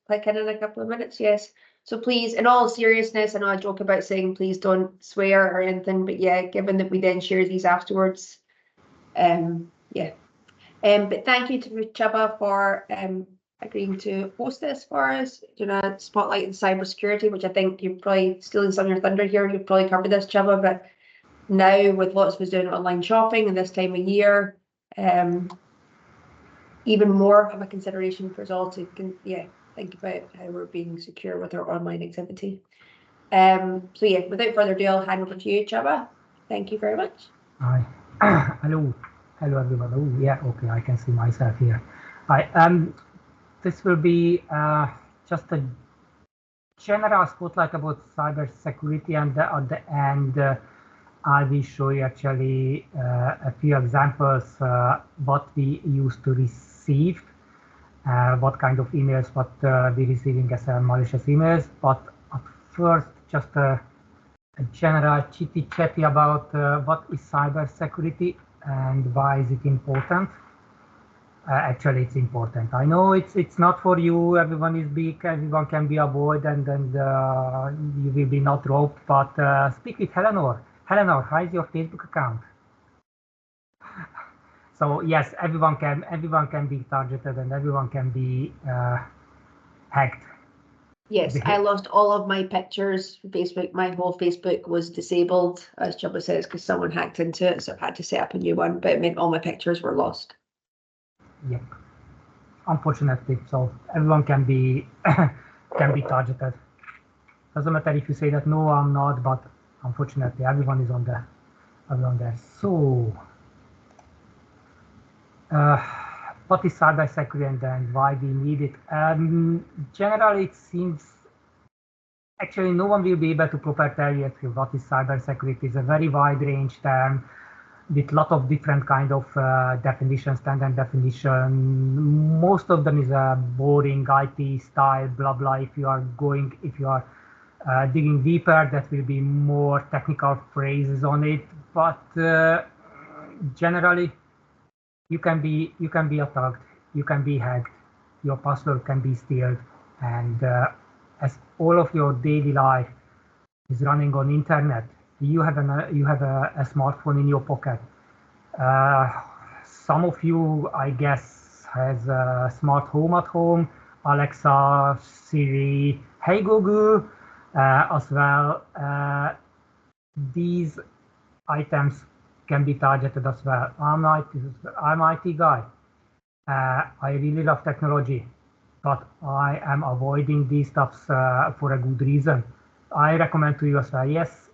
click in a couple of minutes. Yes. So please, in all seriousness, I know I joke about saying please don't swear or anything, but yeah, given that we then share these afterwards, yeah. But thank you to Chaba for agreeing to host this for us, spotlight in cybersecurity, which I think you're probably stealing some of your thunder here. You've probably covered this, Chaba, but now with lots of us doing online shopping and this time of year, even more of a consideration for us all to think about how we're being secure with our online activity. So yeah, without further ado, I'll hand over to you, Chaba. Thank you very much. Hi. Hello everyone. Oh yeah, okay, I can see myself here. Hi. This will be just a general spotlight about cybersecurity, and at the end I will show you actually a few examples what we used to receive, what kind of emails, what we're receiving as malicious emails. But at first, just a general chitty-chatty about what is cybersecurity and why is it important. Actually, it's important. I know it's not for you. Everyone is big. Everyone can be avoided, and you will be not robbed. But speak with Eleanor. Eleanor, how is your Facebook account? So yes, everyone can be targeted, and everyone can be hacked. Yes, I lost all of my pictures from Facebook. My whole Facebook was disabled, as Chubba says, because someone hacked into it. So I've had to set up a new one, but it meant all my pictures were lost. Yep. Unfortunately, so everyone can be targeted. Doesn't matter if you say that no, I'm not, but unfortunately, everyone is on there. So, what is cybersecurity and why we need it? Generally, it seems actually no one will be able to properly tell you what is cybersecurity. It's a very wide range term with a lot of different kind of definitions, standard definition. Most of them is a boring IT style, blah blah. If you are digging deeper, that will be more technical phrases on it. But generally, you can be attacked, you can be hacked, your password can be stealed, and as all of your daily life is running on internet, you have a smartphone in your pocket. Some of you, I guess, has a smart home at home, Alexa, Siri, Hey Google, as well. These items can be targeted as well. I'm IT guy. I really love technology, but I am avoiding these stuffs for a good reason. I recommend to you as well. Yes,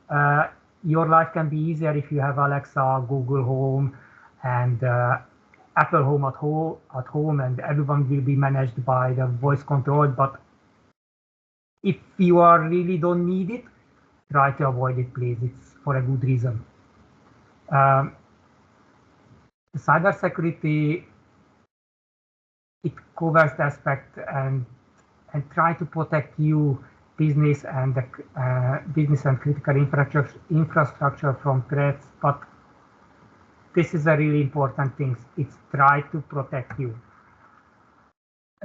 your life can be easier if you have Alexa, Google Home, and Apple Home at home, and everyone will be managed by the voice control. But if you really don't need it, try to avoid it, please. It's for a good reason. Cybersecurity, it covers the aspect and try to protect you, business and critical infrastructure from threats. But this is a really important thing. It's try to protect you.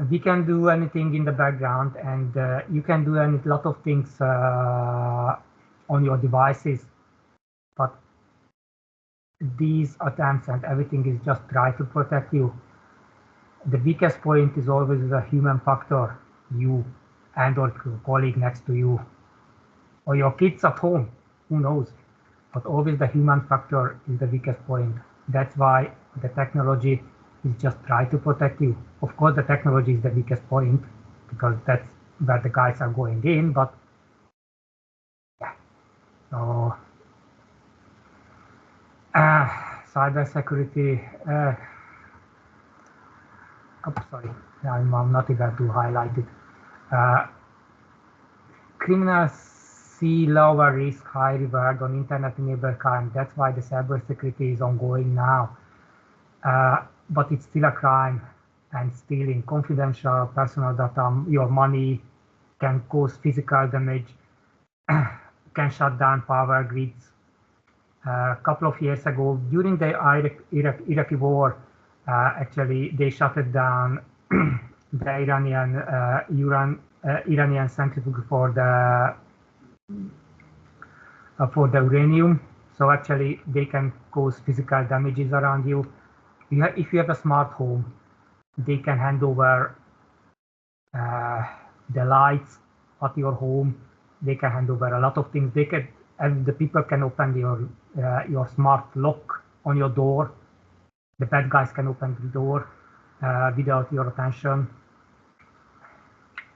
We can do anything in the background, and you can do a lot of things on your devices, but these attempts and everything is just try to protect you. The weakest point is always the human factor, you and or your colleague next to you, or your kids at home, who knows? But always the human factor is the weakest point. That's why the technology is just try to protect you. Of course, the technology is the weakest point because that's where the guys are going in, but yeah. So cybersecurity, sorry, I'm not able to highlight it. Criminals see lower risk, high reward on internet-enabled crime. That's why the cybersecurity is ongoing now. But it's still a crime, and stealing confidential personal data, your money, can cause physical damage, can shut down power grids. A couple of years ago, during the Iraqi war, actually they shut it down the Iranian centrifuge for the uranium. So actually, they can cause physical damages around you. If you have a smart home, they can hand over the lights at your home. They can hand over a lot of things. And the people can open your smart lock on your door. The bad guys can open the door without your attention.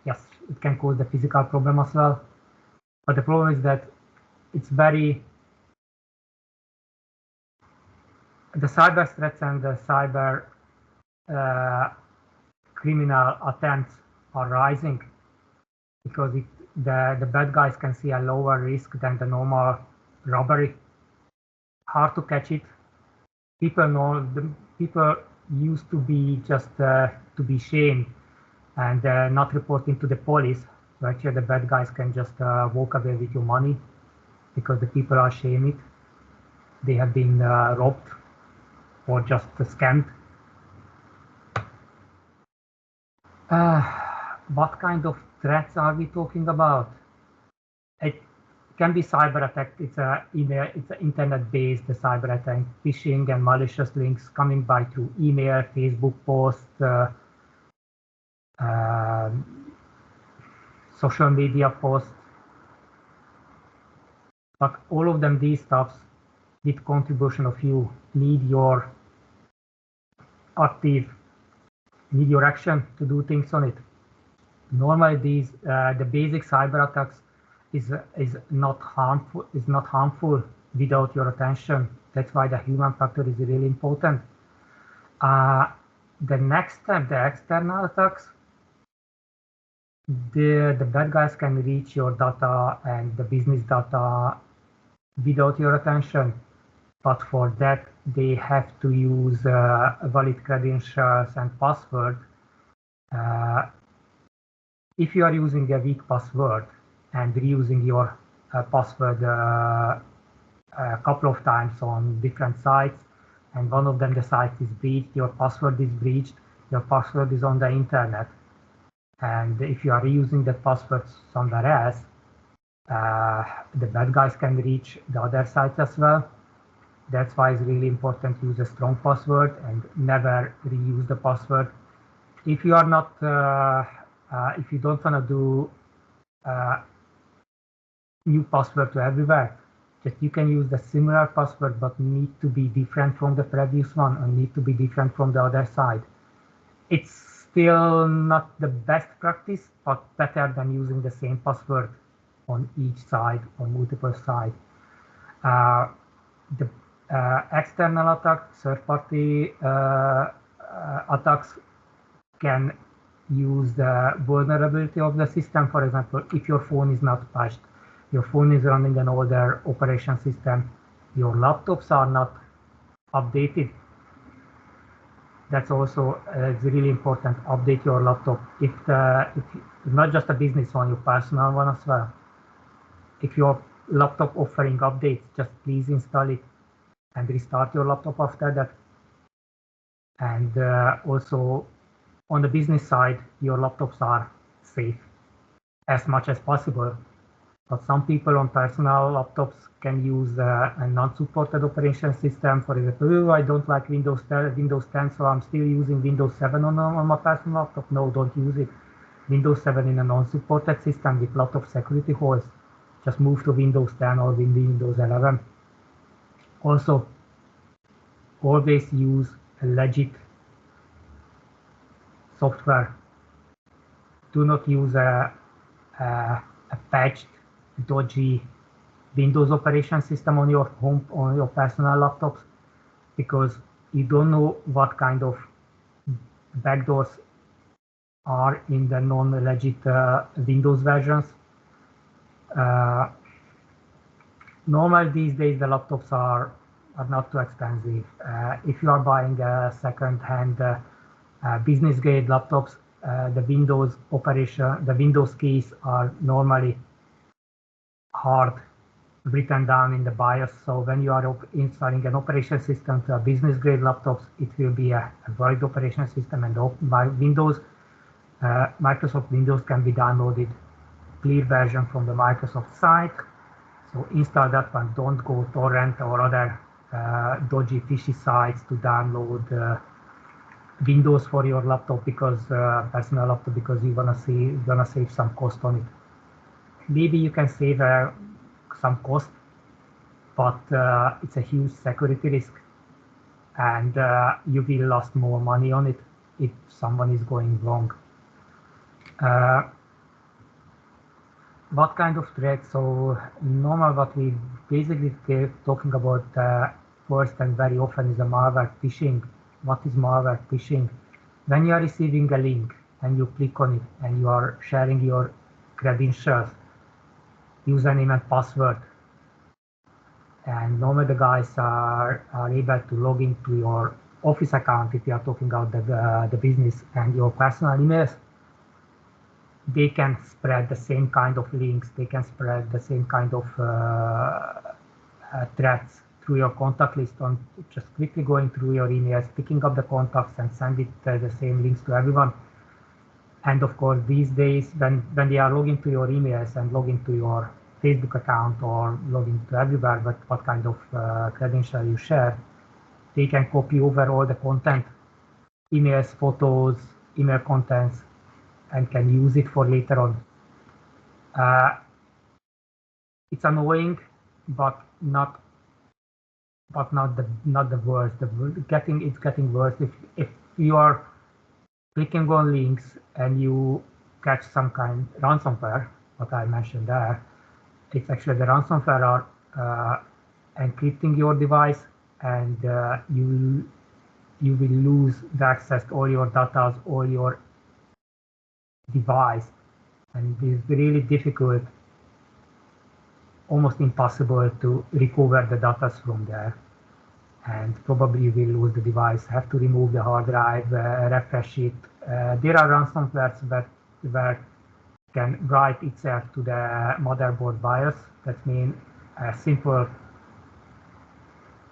Yes, it can cause the physical problem as well. But the problem is that it's the cyber threats and the cyber criminal attempts are rising because the bad guys can see a lower risk than the normal robbery. Hard to catch it. People used to be just to be shamed and not reporting to the police. So actually, the bad guys can just walk away with your money because the people are shamed. They have been robbed or just scammed. What kind of threats are we talking about? It can be cyber attack. It's an internet-based cyber attack, phishing and malicious links coming by through email, Facebook posts, social media posts. But all of them, these stuffs, with contribution of you, need your action to do things on it. Normally, the basic cyber attacks is not harmful without your attention. That's why the human factor is really important. The next step, the external attacks, the bad guys can reach your data and the business data without your attention. But for that, they have to use valid credentials and password. If you are using a weak password and reusing your password a couple of times on different sites, and one of them, the site is breached, your password is breached, your password is on the internet, and if you are reusing that password somewhere else, the bad guys can reach the other sites as well. That's why it's really important to use a strong password and never reuse the password. If you are not, if you don't want to do new password to everywhere, just you can use the similar password but need to be different from the previous one and need to be different from the other side. It's still not the best practice, but better than using the same password on each side or multiple sides. The external attack, third-party attacks can use the vulnerability of the system. For example, if your phone is not patched, your phone is running an older operation system, your laptops are not updated. That's also it's really important. Update your laptop. If not just a business one, your personal one as well. If your laptop offering updates, just please install it and restart your laptop after that. And also on the business side, your laptops are safe as much as possible. But some people on personal laptops can use a non-supported operation system. For example, I don't like Windows 10, so I'm still using Windows 7 on my personal laptop. No, don't use it. Windows 7 in a non-supported system with a lot of security holes. Just move to Windows 10 or Windows 11. Also, always use a legit software. Do not use a patched, dodgy Windows operation system on your personal laptops, because you don't know what kind of backdoors are in the non-legit Windows versions. Normally these days the laptops are not too expensive. If you are buying a second-hand business-grade laptops, the Windows keys are normally hard written down in the BIOS. So when you are installing an operation system to a business-grade laptops, it will be a valid operation system, and by Windows Microsoft Windows can be downloaded, clear version from the Microsoft site. So install that one. Don't go torrent or other dodgy, fishy sites to download Windows for your laptop because personal laptop, because you're gonna save some cost on it. Maybe you can save some cost, but it's a huge security risk, and you will lose more money on it if someone is going wrong. What kind of threat? So normal, what we basically talking about first and very often is a malware phishing. What is malware phishing? When you are receiving a link and you click on it and you are sharing your credentials, username and password, and normally the guys are able to log into your office account if you are talking about the business, and your personal emails. They can spread the same kind of links, they can spread the same kind of threats through your contact list on just quickly going through your emails, picking up the contacts and send it the same links to everyone. And of course, these days, when they are logging to your emails and logging to your Facebook account or logging to everywhere, but what kind of credential you share, they can copy over all the content, emails, photos, email contents, and can use it for later on. It's annoying, but not the worst. It's getting worse if you are clicking on links and you catch some kind ransomware. What I mentioned there, it's actually the ransomware are encrypting your device, and you will lose the access to all your data, all your device, and it's really difficult, almost impossible to recover the data from there, and probably you will lose the device, have to remove the hard drive, refresh it. There are ransomwares that can write itself to the motherboard BIOS. That means a simple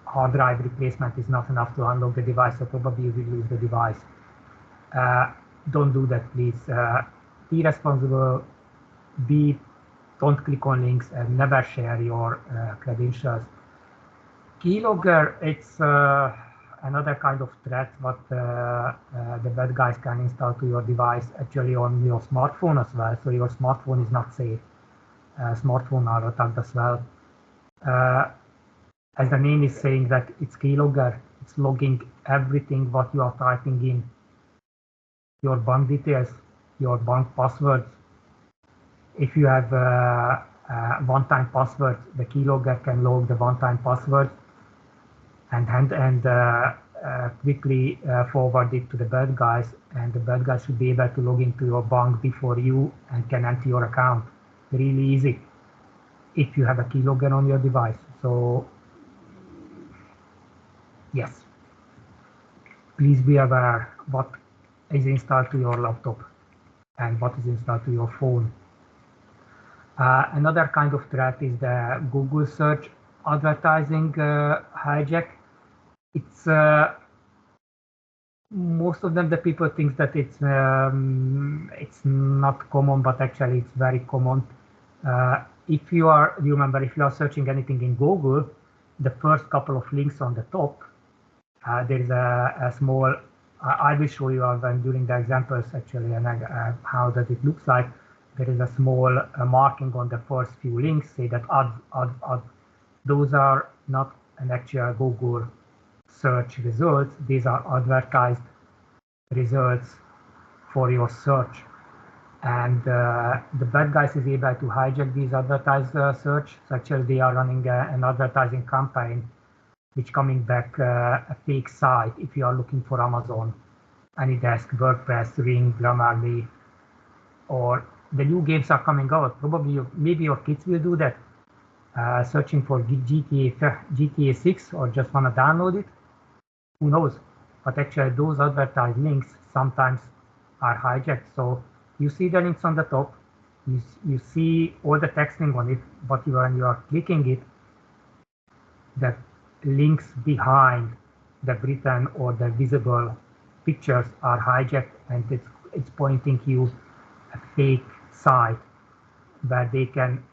hard drive replacement is not enough to unlock the device, so probably you will lose the device. Don't do that, please. Be responsible. Don't click on links and never share your credentials. Keylogger, it's another kind of threat what the bad guys can install to your device, actually on your smartphone as well. So your smartphone is not safe. Smartphone are attacked as well. As the name is saying that it's keylogger, it's logging everything what you are typing in. Your bank details, your bank passwords. If you have one-time password, the keylogger can log the one-time password and quickly forward it to the bad guys, and the bad guys should be able to log into your bank before you and can enter your account. Really easy if you have a keylogger on your device. So yes, please be aware what is installed to your laptop and what is installed to your phone. Another kind of threat is the Google search advertising hijack. It's most of them, the people think that it's not common, but actually it's very common. If you remember, if you are searching anything in Google, the first couple of links on the top, there is a small, I will show you during the examples actually, and how that it looks like. There is a small marking on the first few links, say that add. Those are not an actual Google search results. These are advertised results for your search. And the bad guys is able to hijack these advertised search. So actually they are running an advertising campaign which coming back a fake site if you are looking for Amazon, AnyDesk, WordPress, Ring, Grammarly, or the new games are coming out. Probably maybe your kids will do that, searching for GTA 6 or just want to download it. Who knows? But actually those advertised links sometimes are hijacked. So you see the links on the top, you see all the texting on it, but when you are clicking it, the links behind the written or the visible pictures are hijacked, and it's pointing you a fake site where they can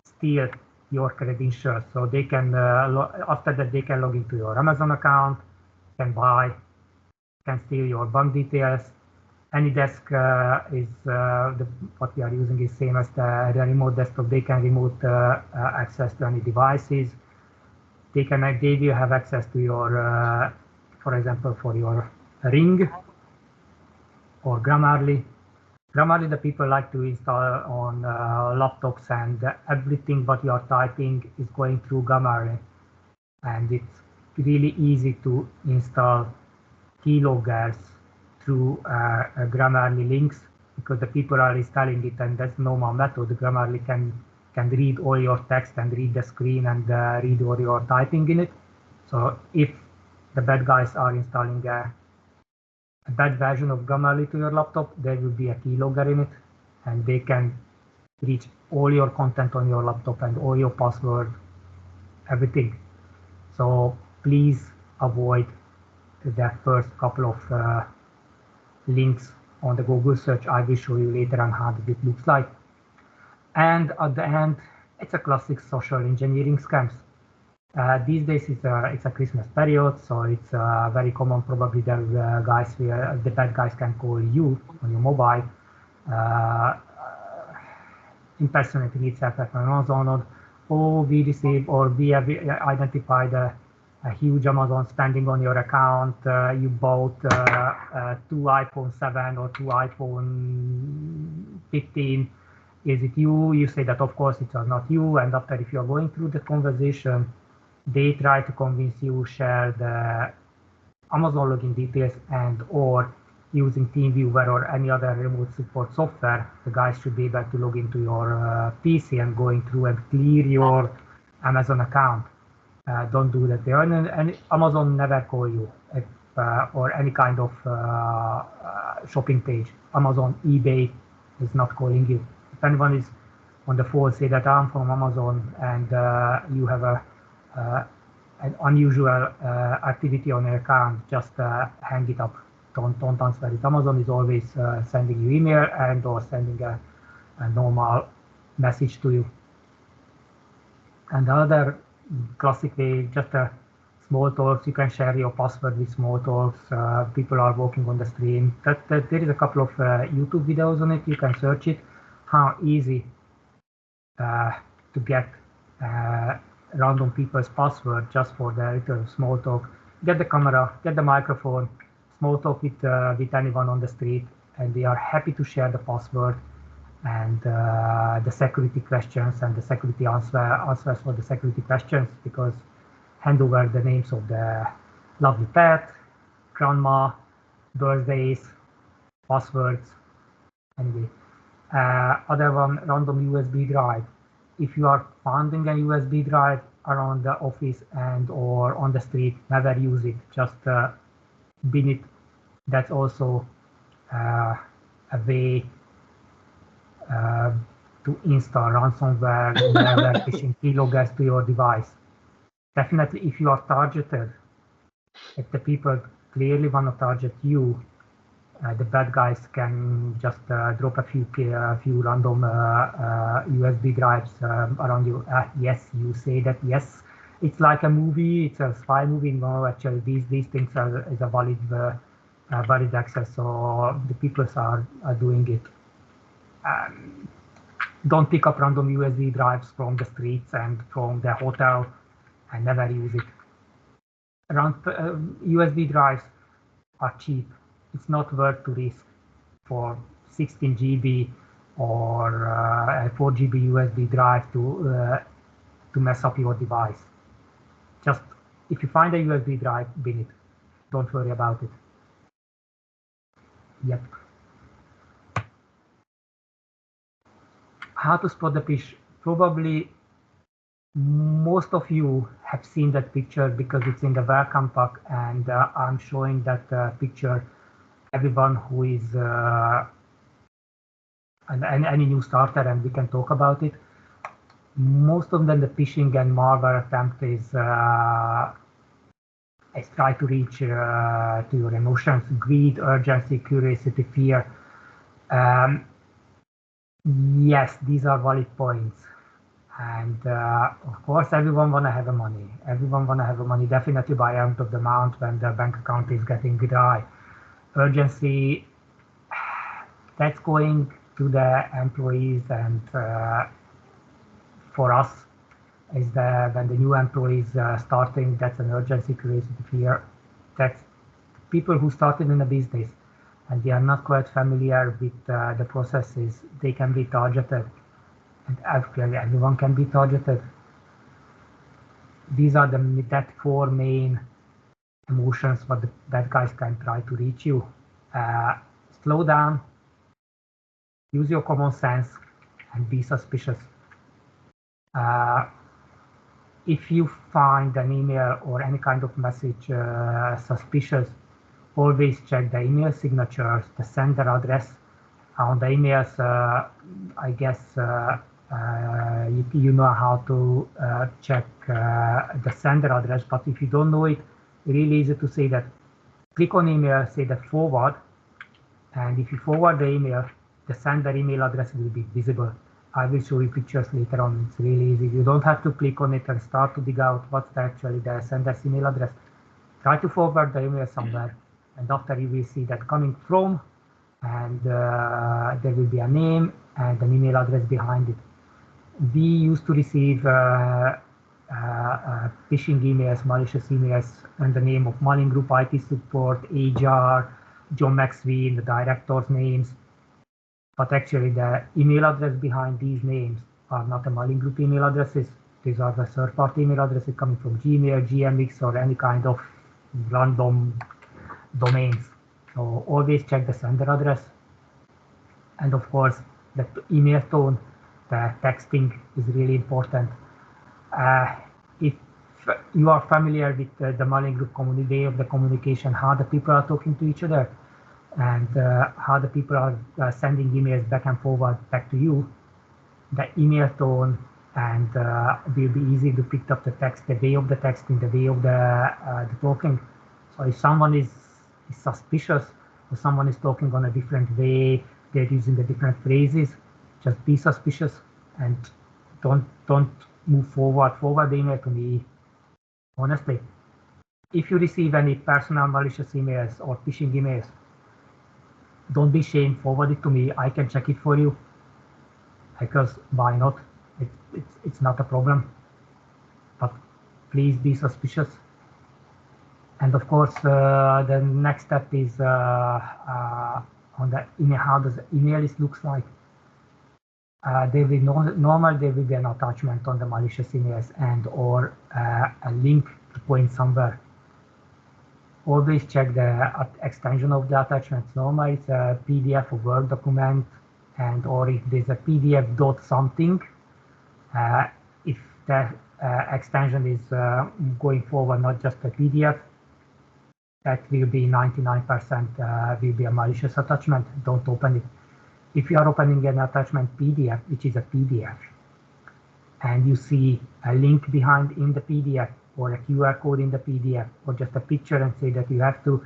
steal your credentials. So they can, after that, they can log into your Amazon account, can buy, can steal your bank details. AnyDesk is what we are using is same as the remote desktop. They can remote access to any devices. They will have access to your, for example, for your Ring or Grammarly. Grammarly, the people like to install on laptops, and everything what you are typing is going through Grammarly. And it's really easy to install keyloggers through Grammarly links, because the people are installing it, and that's normal method. Grammarly can read all your text and read the screen and read all your typing in it. So if the bad guys are installing a bad version of Grammarly to your laptop, there will be a keylogger in it, and they can reach all your content on your laptop and all your password, everything. So please avoid the first couple of links on the Google search. I will show you later on how it looks like. And at the end, it's a classic social engineering scams. These days it's a Christmas period, so it's very common. Probably the bad guys can call you on your mobile, impersonating itself as Amazon, or we receive, or we have identified a huge Amazon spending on your account. You bought 2 iPhone 7 or 2 iPhone 15. Is it you? You say that of course it was not you, and after, if you are going through the conversation, they try to convince you share the Amazon login details, and or using TeamViewer or any other remote support software, the guys should be able to log into your PC and going through and clear your Amazon account. Don't do that. And Amazon never call you if, or any kind of shopping page. Amazon, eBay is not calling you. If anyone is on the phone, say that I'm from Amazon, and you have an unusual activity on your account, just hang it up. Don't answer it. Amazon is always sending you email and or sending a normal message to you. And the other classic way, just a small talks. You can share your password with small talks. People are walking on the stream. There is a couple of YouTube videos on it. You can search it. How easy to get random people's password just for the little small talk. Get the camera, get the microphone, small talk with anyone on the street, and they are happy to share the password and the security questions and the security answers for the security questions, because hand over the names of the lovely pet, grandma, birthdays, passwords. Anyway, other one, random USB drive. If you are finding a USB drive around the office and or on the street, never use it. Just bin it. That's also a way to install ransomware, malware, phishing keyloggers to your device. Definitely, if you are targeted, if the people clearly want to target you, the bad guys can just drop a few random USB drives around you. Yes, you say that. Yes, it's like a movie. It's a spy movie. No, actually, these things is a valid access. So the people are doing it. Don't pick up random USB drives from the streets and from the hotel, and never use it. USB drives are cheap. It's not worth to risk for 16 GB or a 4 GB USB drive to mess up your device. Just if you find a USB drive, bin it. Don't worry about it. Yep. How to spot the Phish? Probably most of you have seen that picture because it's in the welcome pack, and I'm showing that picture everyone who is any new starter, and we can talk about it. Most of them, the phishing and malware attempt is is try to reach to your emotions, greed, urgency, curiosity, fear. Yes, these are valid points. And of course, everyone want to have a money. Everyone want to have a money, definitely by end of the month when the bank account is getting dry. Urgency, that's going to the employees, and for us is when the new employees starting, that's an urgency, curiosity, fear. That's people who started in a business and they are not quite familiar with the processes. They can be targeted, and actually everyone can be targeted. These are that four main emotions what the bad guys can try to reach you. Slow down, use your common sense, and be suspicious. If you find an email or any kind of message suspicious, always check the email signatures, the sender address. On the emails, I guess you know how to check the sender address, but if you don't know it, really easy to say that click on email, say that forward, and if you forward the email, the sender email address will be visible. I will show you pictures later on. It's really easy. You don't have to click on it and start to dig out what's actually the sender's email address. Try to forward the email somewhere, and after you will see that coming from, and there will be a name and an email address behind it. We used to receive phishing emails, malicious emails, and the name of Malin Group IT support, HR, John McSween, the directors' names. But actually, the email address behind these names are not the Malin Group email addresses. These are the third-party email addresses coming from Gmail, GMX, or any kind of random domains. So always check the sender address. And of course, the email tone, the texting is really important. If you are familiar with the Malin Group way of the communication, how the people are talking to each other, and how the people are sending emails back and forward back to you, the email tone and will be easy to pick up the text, the way of the texting, the way of the talking. So if someone is suspicious or someone is talking on a different way, they're using the different phrases, just be suspicious and don't move forward. Forward the email to me. Honestly, if you receive any personal malicious emails or phishing emails, don't be ashamed, forward it to me. I can check it for you, because why not? It's not a problem. But please be suspicious. And of course, the next step is on the email. How does the email looks like? There will be an attachment on the malicious emails and or a link to point somewhere. Always check the extension of the attachments. Normally it's a PDF or Word document, and or if there's a PDF dot something, if the extension is going forward, not just a PDF, that will be 99% will be a malicious attachment. Don't open it. If you are opening an attachment PDF, which is a PDF, and you see a link behind in the PDF or a QR code in the PDF or just a picture, and say that you have to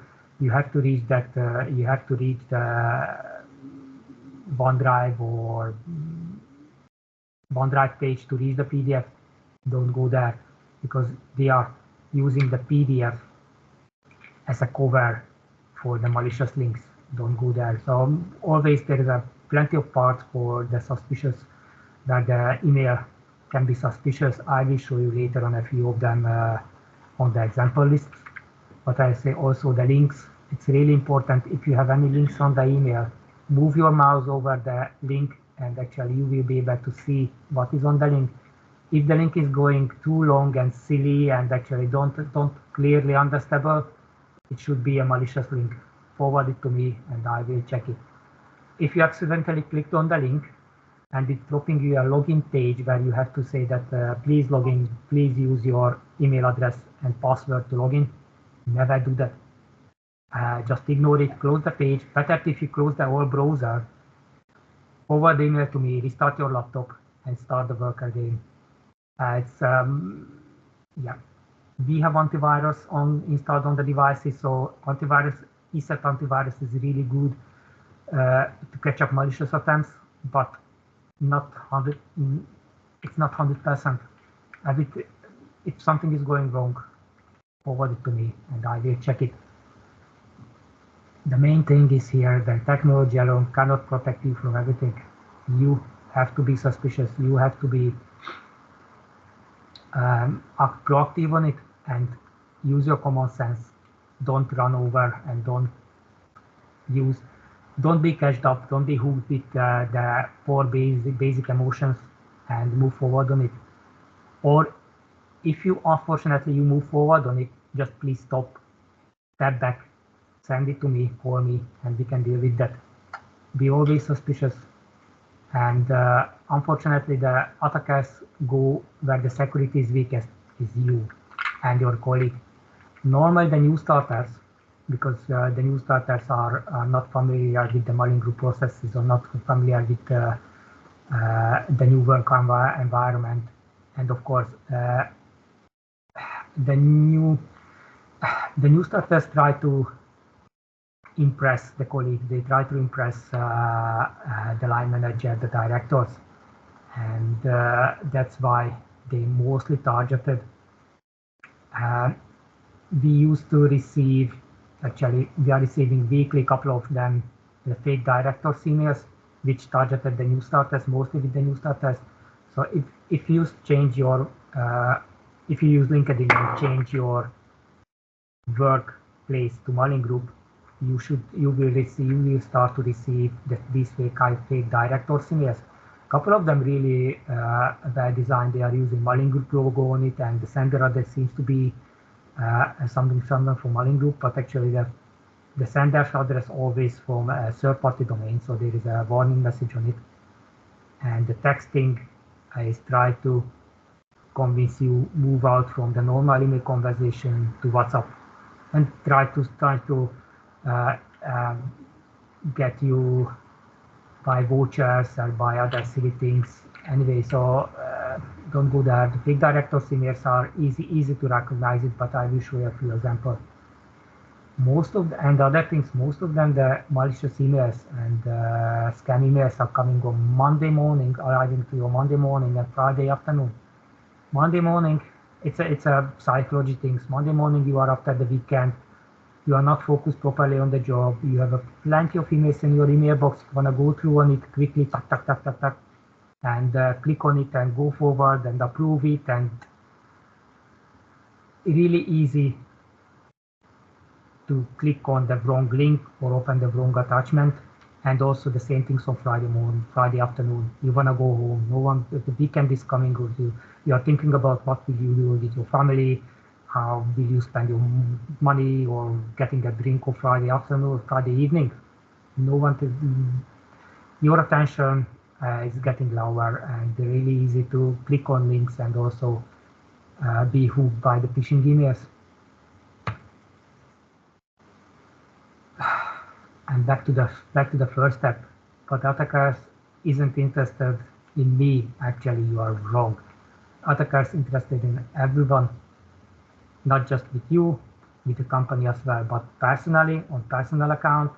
reach that you have to reach the OneDrive or OneDrive page to reach the PDF, don't go there, because they are using the PDF as a cover for the malicious links. Don't go there. So always there is plenty of parts for the suspicious, that the email can be suspicious. I will show you later on a few of them on the example list. But I say also the links. It's really important. If you have any links on the email, move your mouse over the link, and actually you will be able to see what is on the link. If the link is going too long and silly and actually don't clearly understandable, it should be a malicious link. Forward it to me and I will check it. If you accidentally clicked on the link and it's dropping you a login page where you have to say that please log in, please use your email address and password to log in, never do that. Just ignore it, close the page. Better if you close the whole browser, forward the email to me, restart your laptop and start the work again. Yeah, We have antivirus installed on the devices, so ESET antivirus is really good to catch up malicious attempts, but not 100. It's not 100%. If something is going wrong, forward it to me and I will check it. The main thing is here that technology alone cannot protect you from everything. You have to be suspicious. You have to be proactive on it and use your common sense. Don't run over and don't be catched up. Don't be hooked with the four basic emotions and move forward on it. Or if you unfortunately you move forward on it, just please stop, step back, send it to me, call me, and we can deal with that. Be always suspicious. And unfortunately, the attackers go where the security is weakest, is you and your colleague. Normally, the new starters, because the new starters are not familiar with the Malin group processes or not familiar with the new work environment, and of course, the new starters try to impress the colleague. They try to impress the line manager, the directors, and that's why they mostly targeted. We used to receive, actually, we are receiving weekly, a couple of them, the fake directors emails, which targeted the new starters, mostly with the new starters. So if you change your, if you use LinkedIn and change your workplace to Malin Group, you will start to receive these fake directors emails. A couple of them really well designed. They are using Malin Group logo on it, and the sender address seems to be something from Malin Group, but actually the sender's address always from a third-party domain, so there is a warning message on it. And the texting is try to convince you move out from the normal email conversation to WhatsApp, and try to get you buy vouchers or buy other silly things. Anyway, so don't go there. The fake directors emails are easy to recognize it, but I will show you a few examples. Most of them, the malicious emails and scam emails are coming on Monday morning, arriving to you Monday morning and Friday afternoon. Monday morning, it's a psychology things. Monday morning, you are after the weekend. You are not focused properly on the job. You have plenty of emails in your email box. You want to go through on it quickly, tuck, and click on it and go forward and approve it. And really easy to click on the wrong link or open the wrong attachment. And also the same things on Friday morning, Friday afternoon. You want to go home. The weekend is coming. You are thinking about what will you do with your family. How will you spend your money or getting a drink on Friday afternoon or Friday evening? Your attention is getting lower, and really easy to click on links and also be hooked by the phishing emails. And back to the first step. But attackers isn't interested in me. Actually, you are wrong. Attackers interested in everyone, not just with you, with the company as well, but personally, on personal account.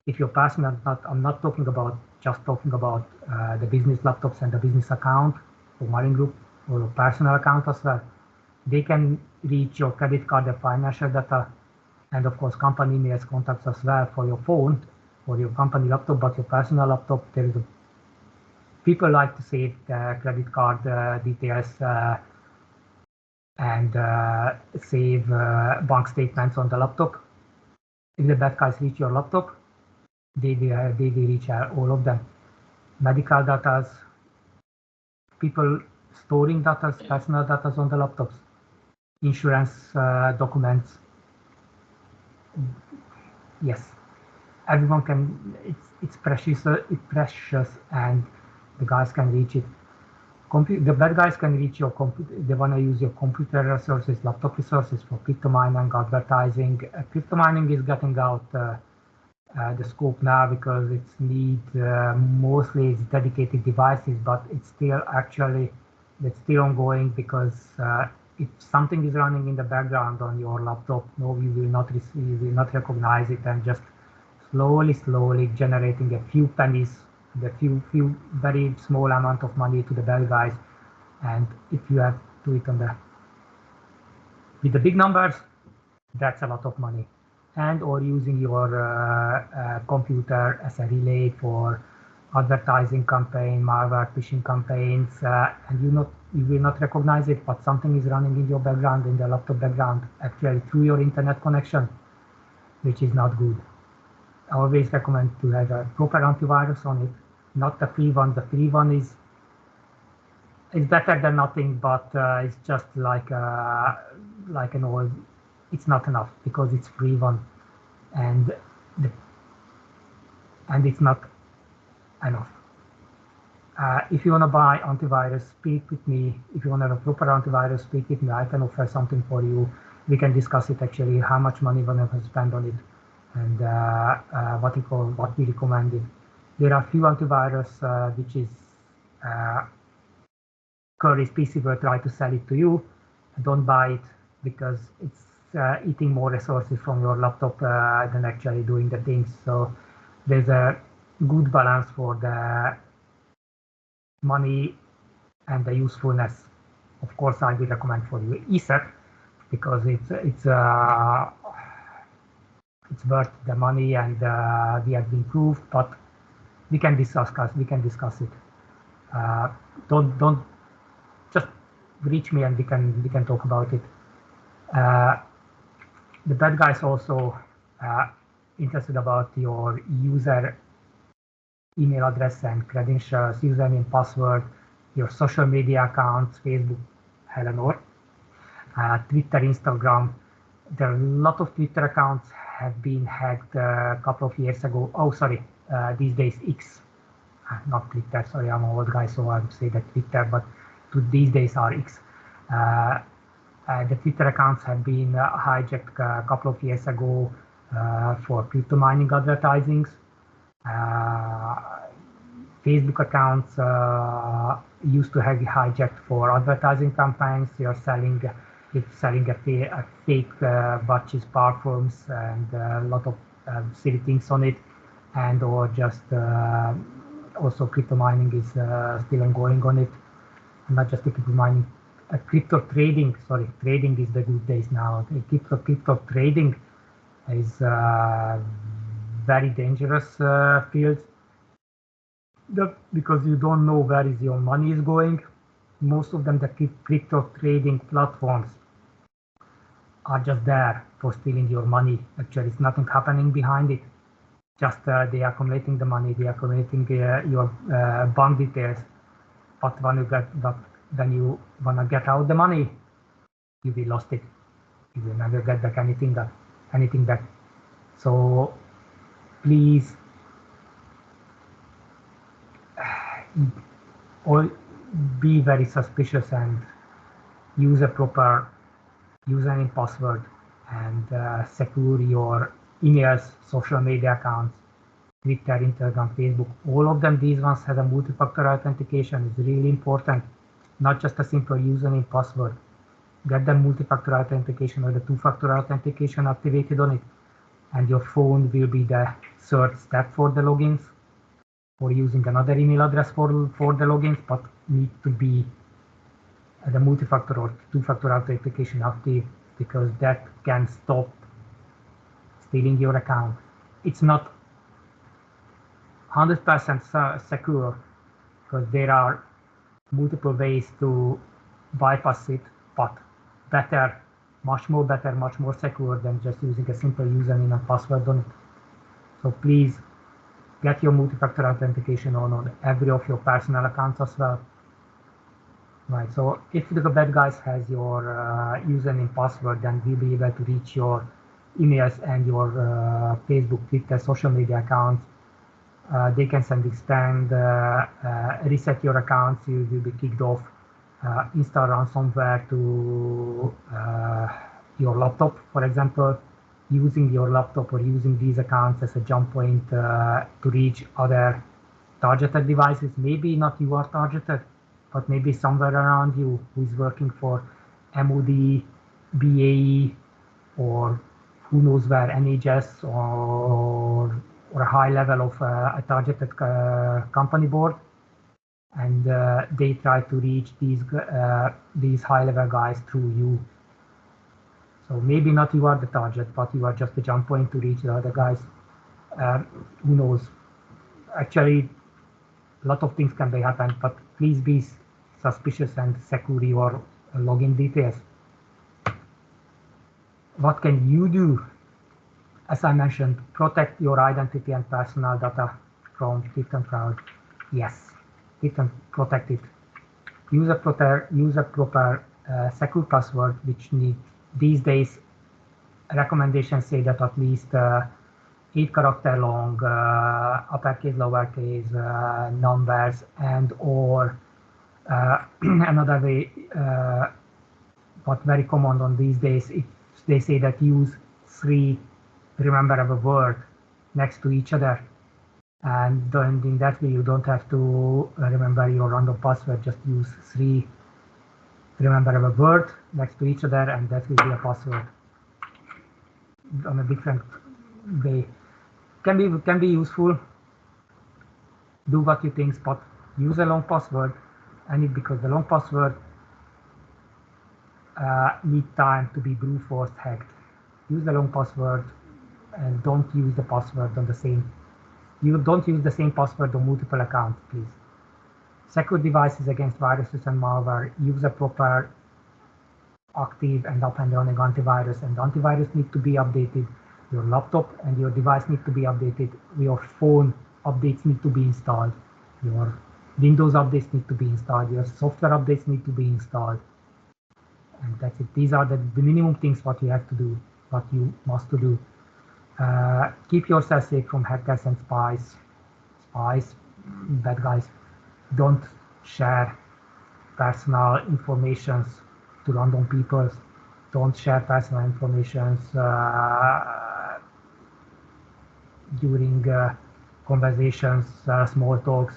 If you're personal, I'm not talking about the business laptops and the business account for Malin Group, or your personal account as well. They can reach your credit card and financial data, and of course company emails, contacts as well for your phone or your company laptop. But your personal laptop, people like to save the credit card details and save bank statements on the laptop. If the bad guys reach your laptop, they will reach all of them. Medical data, people storing data, personal data on the laptops, insurance documents. Yes, everyone can. It's precious, and the guys can reach it. The bad guys can reach your computer. They want to use your computer resources, laptop resources for crypto mining, advertising. Crypto mining is getting out the scope now because it's mostly it's dedicated devices, but it's still ongoing because if something is running in the background on your laptop, no, you will not receive, you will not recognize it, and just slowly generating a few pennies, the few very small amount of money to the bad guys. And if you have to it on the with the big numbers, that's a lot of money. And or using your computer as a relay for advertising campaign, malware, phishing campaigns, and you will not recognize it, but something is running in your background, in the laptop background, actually through your internet connection, which is not good. I always recommend to have a proper antivirus on it, not the free one. The free one is better than nothing, but it's just like an old. It's not enough because it's free one, and it's not enough. If you want to buy antivirus, speak with me. If you want to have a proper antivirus, speak with me. I can offer something for you. We can discuss it actually, how much money one can spend on it, and what we recommend it. There are few antivirus which is Curry's PC will try to sell it to you. Don't buy it because it's eating more resources from your laptop than actually doing the things. So there's a good balance for the money and the usefulness. Of course, I will recommend for you ESET because it's worth the money, and we have improved. But we can discuss it. Don't just reach me and we can talk about it. The bad guys also interested about your user email address and credentials, username, password, your social media accounts, Facebook, Eleanor, Twitter, Instagram. There are a lot of Twitter accounts have been hacked a couple of years ago. Oh, sorry, these days X, not Twitter. Sorry, I'm an old guy, so I say that Twitter, but these days are X. The Twitter accounts have been hijacked a couple of years ago for crypto mining advertisings. Facebook accounts used to have hijacked for advertising campaigns. You're selling a fake watches, perfumes, and a lot of silly things on it, and or just also crypto mining is still ongoing on it. Not just the crypto mining, crypto trading. Sorry, trading is the good days now. Crypto trading is very dangerous field because you don't know where is your money is going. Most of them, the crypto trading platforms, are just there for stealing your money. Actually, it's nothing happening behind it. Just they are accumulating the money, they are accumulating your bank details. But when you wanna get out the money, you will lost it. You will never get back anything back. So please, be very suspicious and use a proper username, password, and secure your emails, social media accounts, Twitter, Instagram, Facebook. All of them, these ones have a multi-factor authentication. It's really important, not just a simple username, password. Get the multi-factor authentication or the two-factor authentication activated on it, and your phone will be the third step for the logins, or using another email address for the logins, but need to be the multi-factor or two-factor authentication active, because that can stop stealing your account. It's not 100% secure because there are multiple ways to bypass it, but better, much more secure than just using a simple username and password on it. So please get your multi-factor authentication on every of your personal accounts as well. Right, so if the bad guys has your username, password, then we'll be able to reach your emails and your Facebook, Twitter, social media accounts. They can send expand, reset your accounts, you will be kicked off, install ransomware to your laptop, for example, using your laptop or using these accounts as a jump point to reach other targeted devices. Maybe not you are targeted, but maybe somewhere around you who is working for MOD, BAE, or who knows where, NHS, or a high level of a targeted company board, and they try to reach these high level guys through you. So maybe not you are the target, but you are just the jump point to reach the other guys. Who knows? Actually, a lot of things can be happened, but please be suspicious and secure your login details. What can you do? As I mentioned, protect your identity and personal data from theft and fraud. Yes, protect it. Use a proper secure password, which these days recommendations say that at least 8-character long, uppercase, lowercase, numbers, and or another way, but very common on these days, if they say that use 3 rememberable words next to each other, and then in that way you don't have to remember your random password, just use 3 rememberable words next to each other, and that will be a password on a different way. Can be useful. Do what you think, but use a long password, and because the long password need time to be brute force hacked. Use the long password and don't use the password on the same. You don't use the same password on multiple accounts, please. Secure devices against viruses and malware. Use a proper active and up and running antivirus, and antivirus need to be updated. Your laptop and your device need to be updated. Your phone updates need to be installed. Your Windows updates need to be installed. Your software updates need to be installed. And that's it. These are the minimum things what you have to do, what you must to do. Keep yourself safe from hackers and spies, bad guys. Don't share personal information to random people. Don't share personal information during conversations, small talks.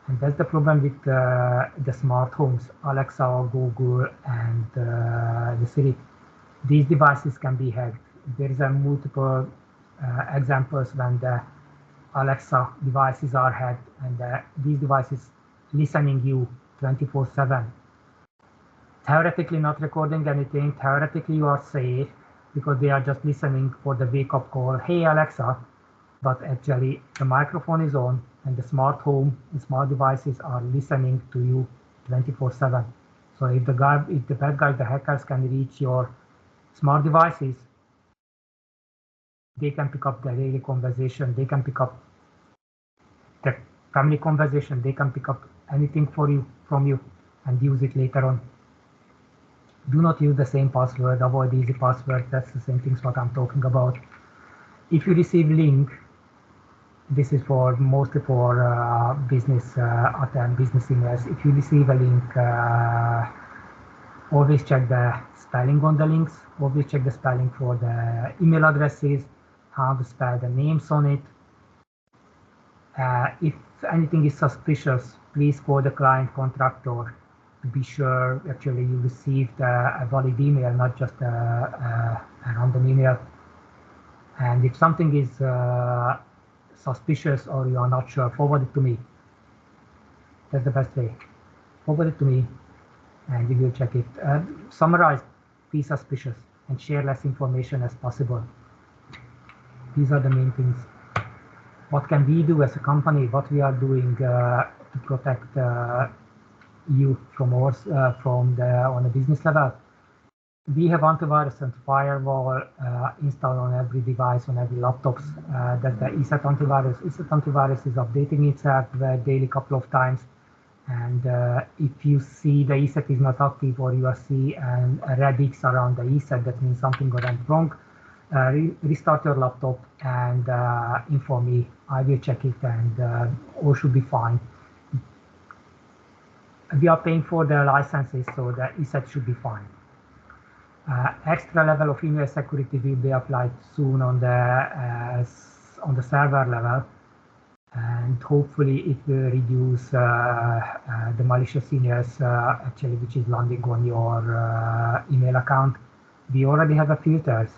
And that's the problem with the smart homes, Alexa, Google, and the Siri. These devices can be hacked. There is a multiple examples when the Alexa devices are hacked, and these devices listening you 24/7. Theoretically not recording anything. Theoretically you are safe because they are just listening for the wake-up call. Hey Alexa, but actually the microphone is on, and the smart home and smart devices are listening to you 24/7. So if the bad guys, the hackers can reach your smart devices, they can pick up the daily conversation, they can pick up the family conversation, they can pick up anything from you and use it later on. Do not use the same password, avoid easy passwords. That's the same things what I'm talking about. If you receive link, this is mostly for business business emails. If you receive a link, always check the spelling on the links. Always check the spelling for the email addresses, how to spell the names on it. If anything is suspicious, please call the client contractor to be sure actually you received a valid email, not just a random email. And if something is suspicious or you are not sure, forward it to me. That's the best way. Forward it to me and we will check it. Summarize, be suspicious, and share less information as possible. These are the main things. What can we do as a company? What we are doing to protect you from on a business level? We have antivirus and firewall installed on every device, on every laptops. That's the ESET antivirus. ESET antivirus is updating itself daily couple of times. And if you see the ESET is not active, or you see a red X around the ESET, that means something went wrong. Restart your laptop and inform me. I will check it, and all should be fine. We are paying for the licenses, so the ESET should be fine. Extra level of email security will be applied soon on the server level, and hopefully it will reduce the malicious emails actually which is landing on your email account. We already have a filters.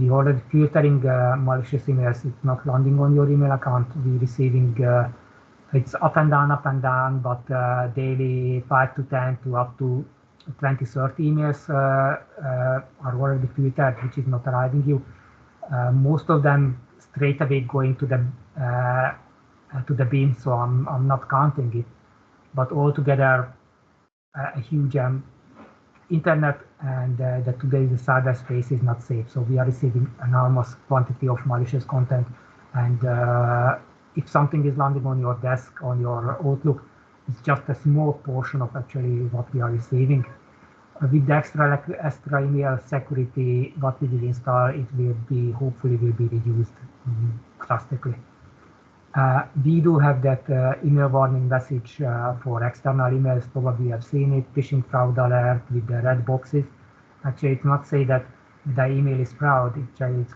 We already filtering malicious emails. It's not landing on your email account. We receiving it's up and down, but daily 5 to 10 to up to 20, 30 emails are already filtered, which is not arriving you. Most of them straight away going to the bin, so I'm not counting it. But altogether, a huge internet and that today the cyberspace is not safe. So we are receiving enormous quantity of malicious content, and if something is landing on your desk, on your Outlook, it's just a small portion of actually what we are receiving. With the extra email security, what we will install, it will be hopefully will be reduced drastically. We do have that email warning message for external emails. Probably you have seen it, phishing fraud alert with the red boxes. Actually, it's not say that the email is fraud. Actually, it's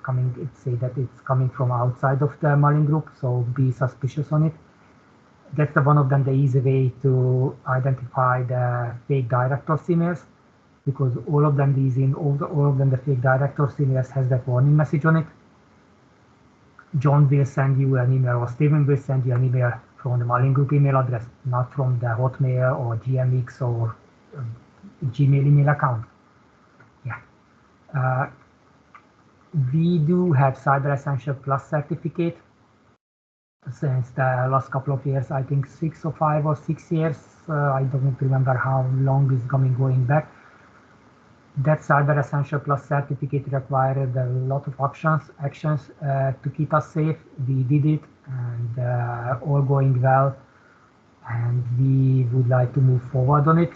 say that it's coming from outside of the mailing group. So be suspicious on it. That's one of them, the easy way to identify the fake directors emails, because all of them, the fake directors emails has that warning message on it. John will send you an email, or Steven will send you an email from the mailing group email address, not from the Hotmail or GMX or Gmail email account. Yeah. We do have Cyber Essential Plus certificate since the last couple of years. I think 5 or 6 years. I don't remember how long it's going back. That Cyber Essential Plus certificate required a lot of actions to keep us safe. We did it, and all going well, and we would like to move forward on it.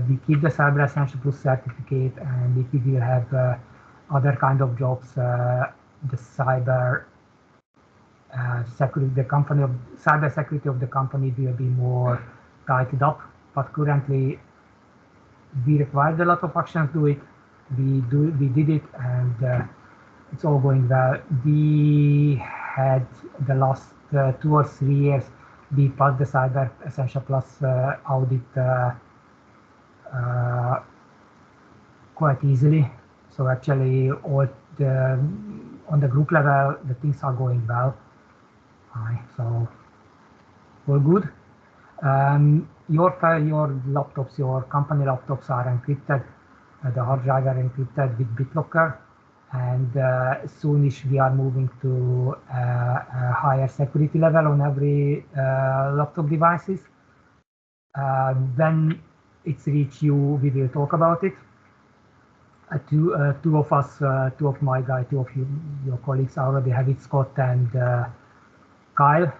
We keep the Cyber Essential Plus certificate, and if we will have other kind of jobs, the cyber security, cyber security of the company will be more tightened up. But currently, we required a lot of actions to it. We did it, and it's all going well. We had the last 2 or 3 years, we passed the Cyber Essential Plus audit quite easily. So actually, on the group level, the things are going well. So all good. Your laptops, your company laptops are encrypted. The hard drive are encrypted with BitLocker, and soonish we are moving to a higher security level on every laptop devices. When it's reached you, we will talk about it. Two of my guys, two of your colleagues already have it, Scott and Kyle,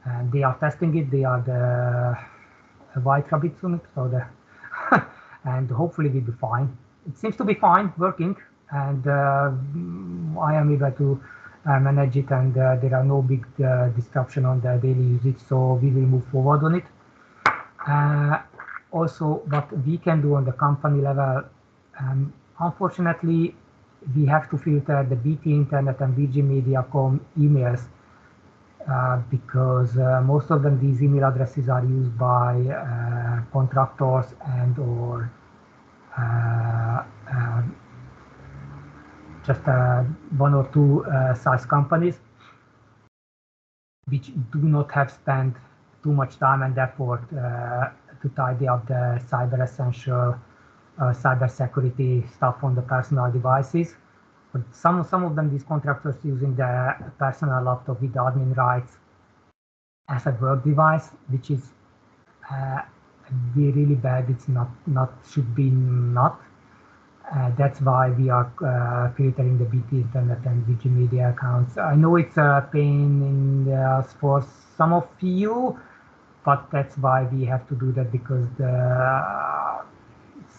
and they are testing it. They are the white rabbits on it, so and hopefully we'll be fine. It seems to be fine, working, and I am able to manage it, and there are no big disruption on the daily usage, so we will move forward on it. Also, what we can do on the company level, unfortunately, we have to filter the BT Internet and BG Mediacom emails because most of them, these email addresses are used by contractors and or just 1 or 2 size companies which do not have spent too much time and effort to tidy up the cyber essential cyber security stuff on the personal devices. But some of them, these contractors using the personal laptop with admin rights as a work device, which is really bad. It's not should be not. That's why we are filtering the BT Internet and BG Media accounts. I know it's a pain in the ass for some of you, but that's why we have to do that, because the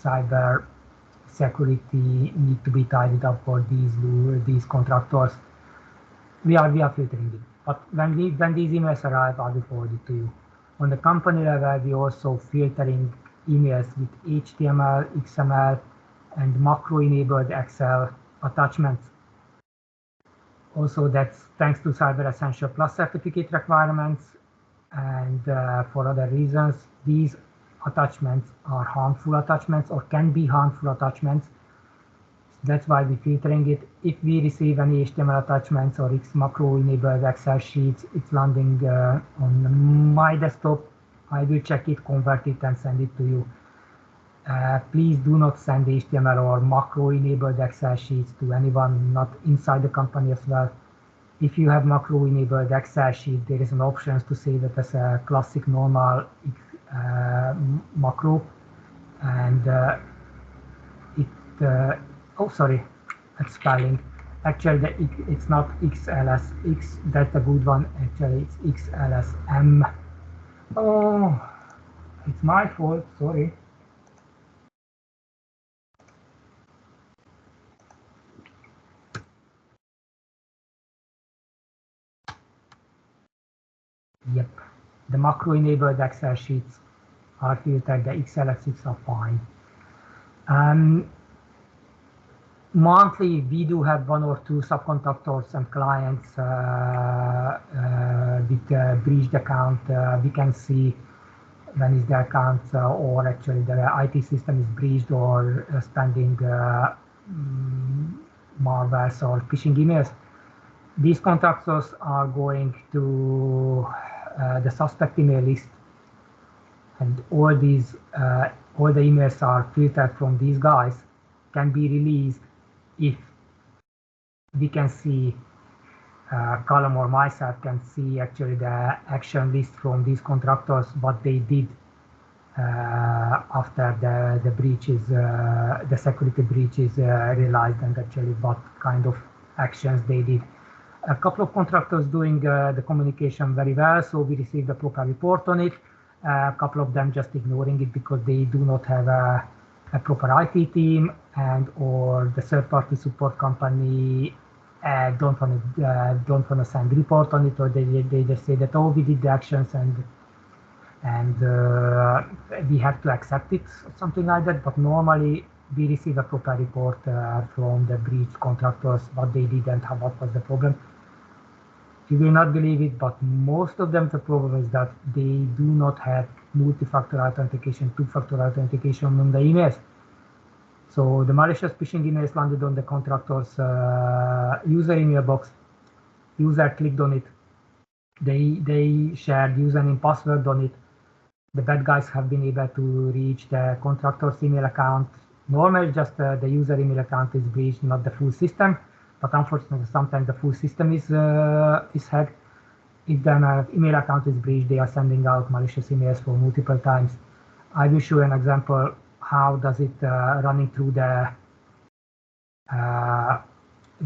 cyber security need to be tidied up for these contractors. We are filtering it, but when these emails arrive, I will forward it to you. On the company level, we also filtering emails with HTML, XML, and macro-enabled Excel attachments. Also, that's thanks to Cyber Essential Plus certificate requirements, and for other reasons, these attachments are harmful attachments or can be harmful attachments. That's why we're filtering it. If we receive any HTML attachments or X macro-enabled Excel sheets, it's landing on my desktop. I will check it, convert it, and send it to you. Please do not send HTML or macro-enabled Excel sheets to anyone not inside the company as well. If you have macro-enabled Excel sheet, there is an option to save it as a classic normal macro, and oh, sorry, that's spelling. Actually, it's not XLSX, that's a good one. Actually, it's XLSM. Oh, it's my fault, sorry. Yep, the macro-enabled Excel sheets are filtered, the XLSX are fine. Monthly, we do have 1 or 2 subcontractors and clients with breached account. We can see when is the account or actually the IT system is breached or spending malwares or phishing emails. These contractors are going to the suspect email list, and all the emails are filtered from these guys, can be released if we can see Column or myself can see actually the action list from these contractors, what they did after the breach is the security breach is realized, and actually what kind of actions they did. A couple of contractors doing the communication very well, so we received a proper report on it. A couple of them just ignoring it because they do not have a proper IT team, and or the third-party support company don't want to send report on it, or they just say that, oh, we did the actions and we have to accept it, something like that. But normally we receive a proper report from the breach contractors, what they did and what was the problem. You will not believe it, but most of them, the problem is that they do not have multi-factor authentication, two-factor authentication on the emails. So the malicious phishing emails landed on the contractor's user email box. User clicked on it. They shared username, password on it. The bad guys have been able to reach the contractor's email account. Normally, just the user email account is breached, not the full system. But unfortunately, sometimes the full system is hacked. If the email account is breached, they are sending out malicious emails for multiple times. I will show an example. How does it running through the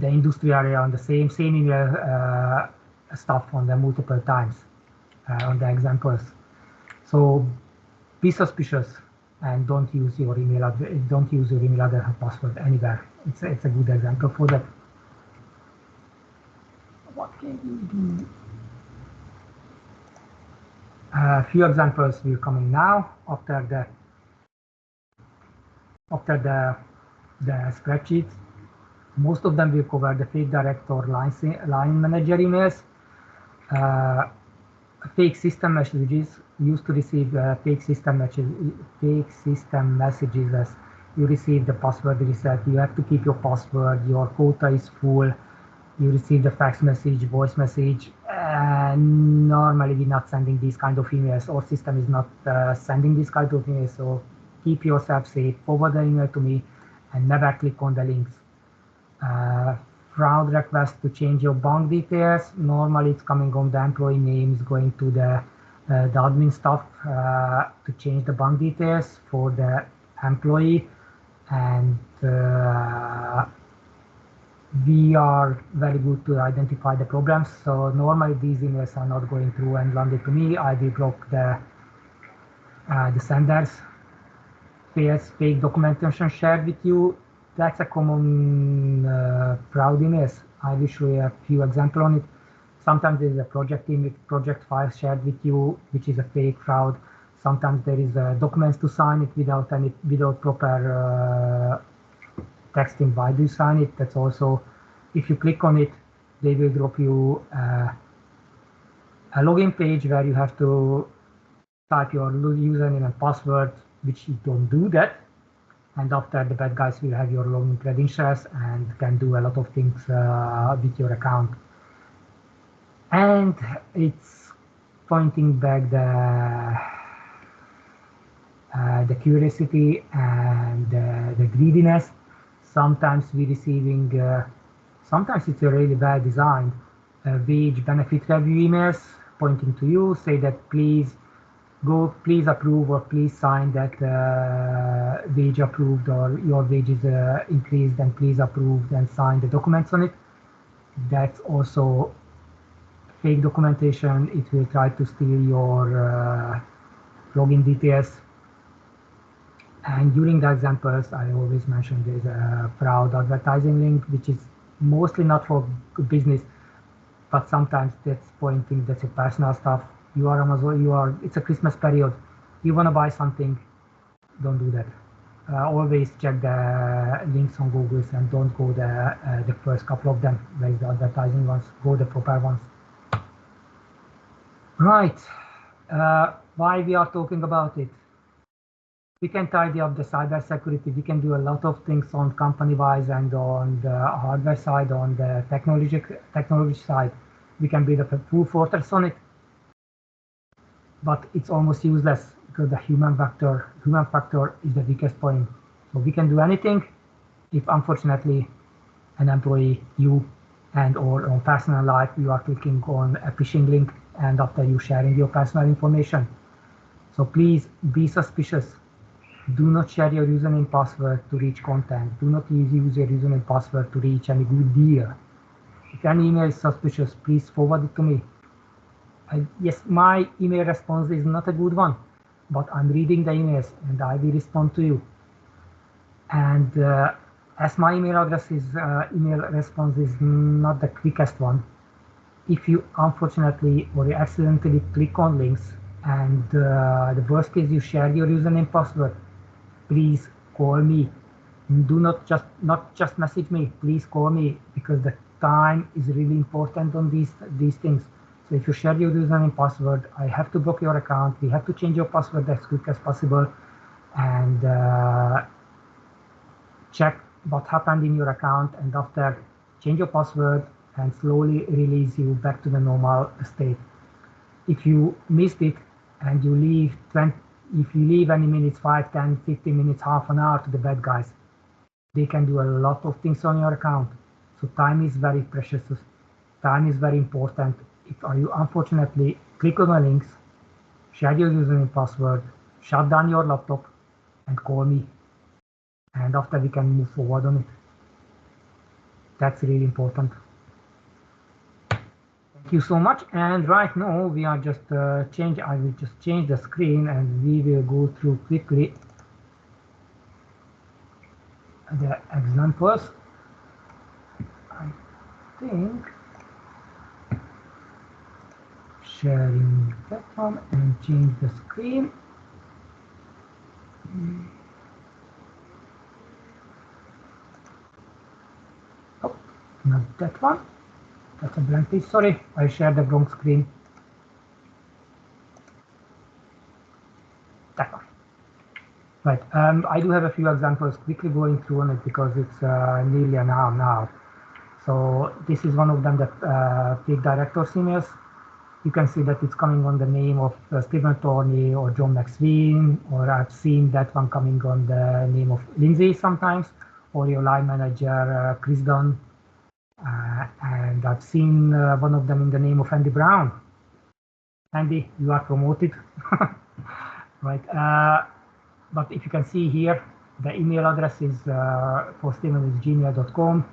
industry area on the same email stuff on the multiple times on the examples. So be suspicious and don't use your email address. Don't use your email address and password anywhere. It's a good example for that. What can we do? A few examples will coming now after the spreadsheets. Most of them will cover the fake direct or line manager emails. Fake system messages. Used to receive fake system messages as you receive the password reset, you have to keep your password, your quota is full, you receive the fax message, voice message. Normally we're not sending these kind of emails, or system is not sending this kind of emails, so keep yourself safe, forward the email to me and never click on the links. Fraud request to change your bank details. Normally it's coming on the employee names, going to the admin stuff to change the bank details for the employee, and we are very good to identify the problems. So normally these emails are not going through and landed to me. I will block the senders. Fake documentation shared with you. That's a common fraud emails. I will show you a few examples on it. Sometimes there is a project file shared with you, which is a fake fraud. Sometimes there is documents to sign it without proper texting. Why do you sign it? That's also, if you click on it, they will drop you a login page where you have to type your username and password, which you don't do that. And after, the bad guys will have your login credentials and can do a lot of things with your account. And it's pointing back the curiosity and the greediness. Sometimes we're receiving, sometimes it's a really bad design, wage benefit review emails pointing to you, say that please please approve or please sign that wage approved, or your wage is increased and please approve and sign the documents on it. That's also fake documentation. It will try to steal your login details. And during the examples, I always mention there's a fraud advertising link, which is mostly not for business, but sometimes that's pointing, that's your personal stuff. You are Amazon, it's a Christmas period. You want to buy something, don't do that. Always check the links on Google and don't go the first couple of them, where is the advertising ones, go the proper ones. Right, why we are talking about it? We can tidy up the cybersecurity. We can do a lot of things on company-wise and on the hardware side, on the technology side. We can build up a full fortress on it, but it's almost useless because the human factor is the weakest point. So we can do anything if, unfortunately, an employee, you, and or on personal life, you are clicking on a phishing link and after you sharing your personal information. So please be suspicious. Do not share your username password to reach content. Do not use your username password to reach any good deal. If any email is suspicious, please forward it to me. Yes, my email response is not a good one, but I'm reading the emails and I will respond to you. And as my email address is, email response is not the quickest one. If you unfortunately or you accidentally click on links and the worst case you share your username password, please call me. Do not just message me. Please call me, because the time is really important on these things. So if you share your username password, I have to block your account. We have to change your password as quick as possible and check what happened in your account, and after change your password and slowly release you back to the normal state. If you missed it and you leave if you leave any minutes, 5, 10, 15 minutes, half an hour to the bad guys, they can do a lot of things on your account. So time is very precious. Time is very important. If you unfortunately click on the links, share your username password, shut down your laptop and call me. And after we can move forward on it. That's really important. Thank you so much. And right now we are just I will just change the screen and we will go through quickly the examples. I think sharing platform and change the screen. Oh, not that one. That's a blank page. Sorry, I shared the wrong screen. That one. Right. I do have a few examples quickly going through on it because it's nearly an hour now. So this is one of them, that fake director's emails. You can see that it's coming on the name of Stephen Torney or John McSween, or I've seen that one coming on the name of Lindsay sometimes, or your line manager Chris Dunn. And I've seen one of them in the name of Andy Brown. Andy, you are promoted. Right. But if you can see here, the email address is for Stephen is gmail.com.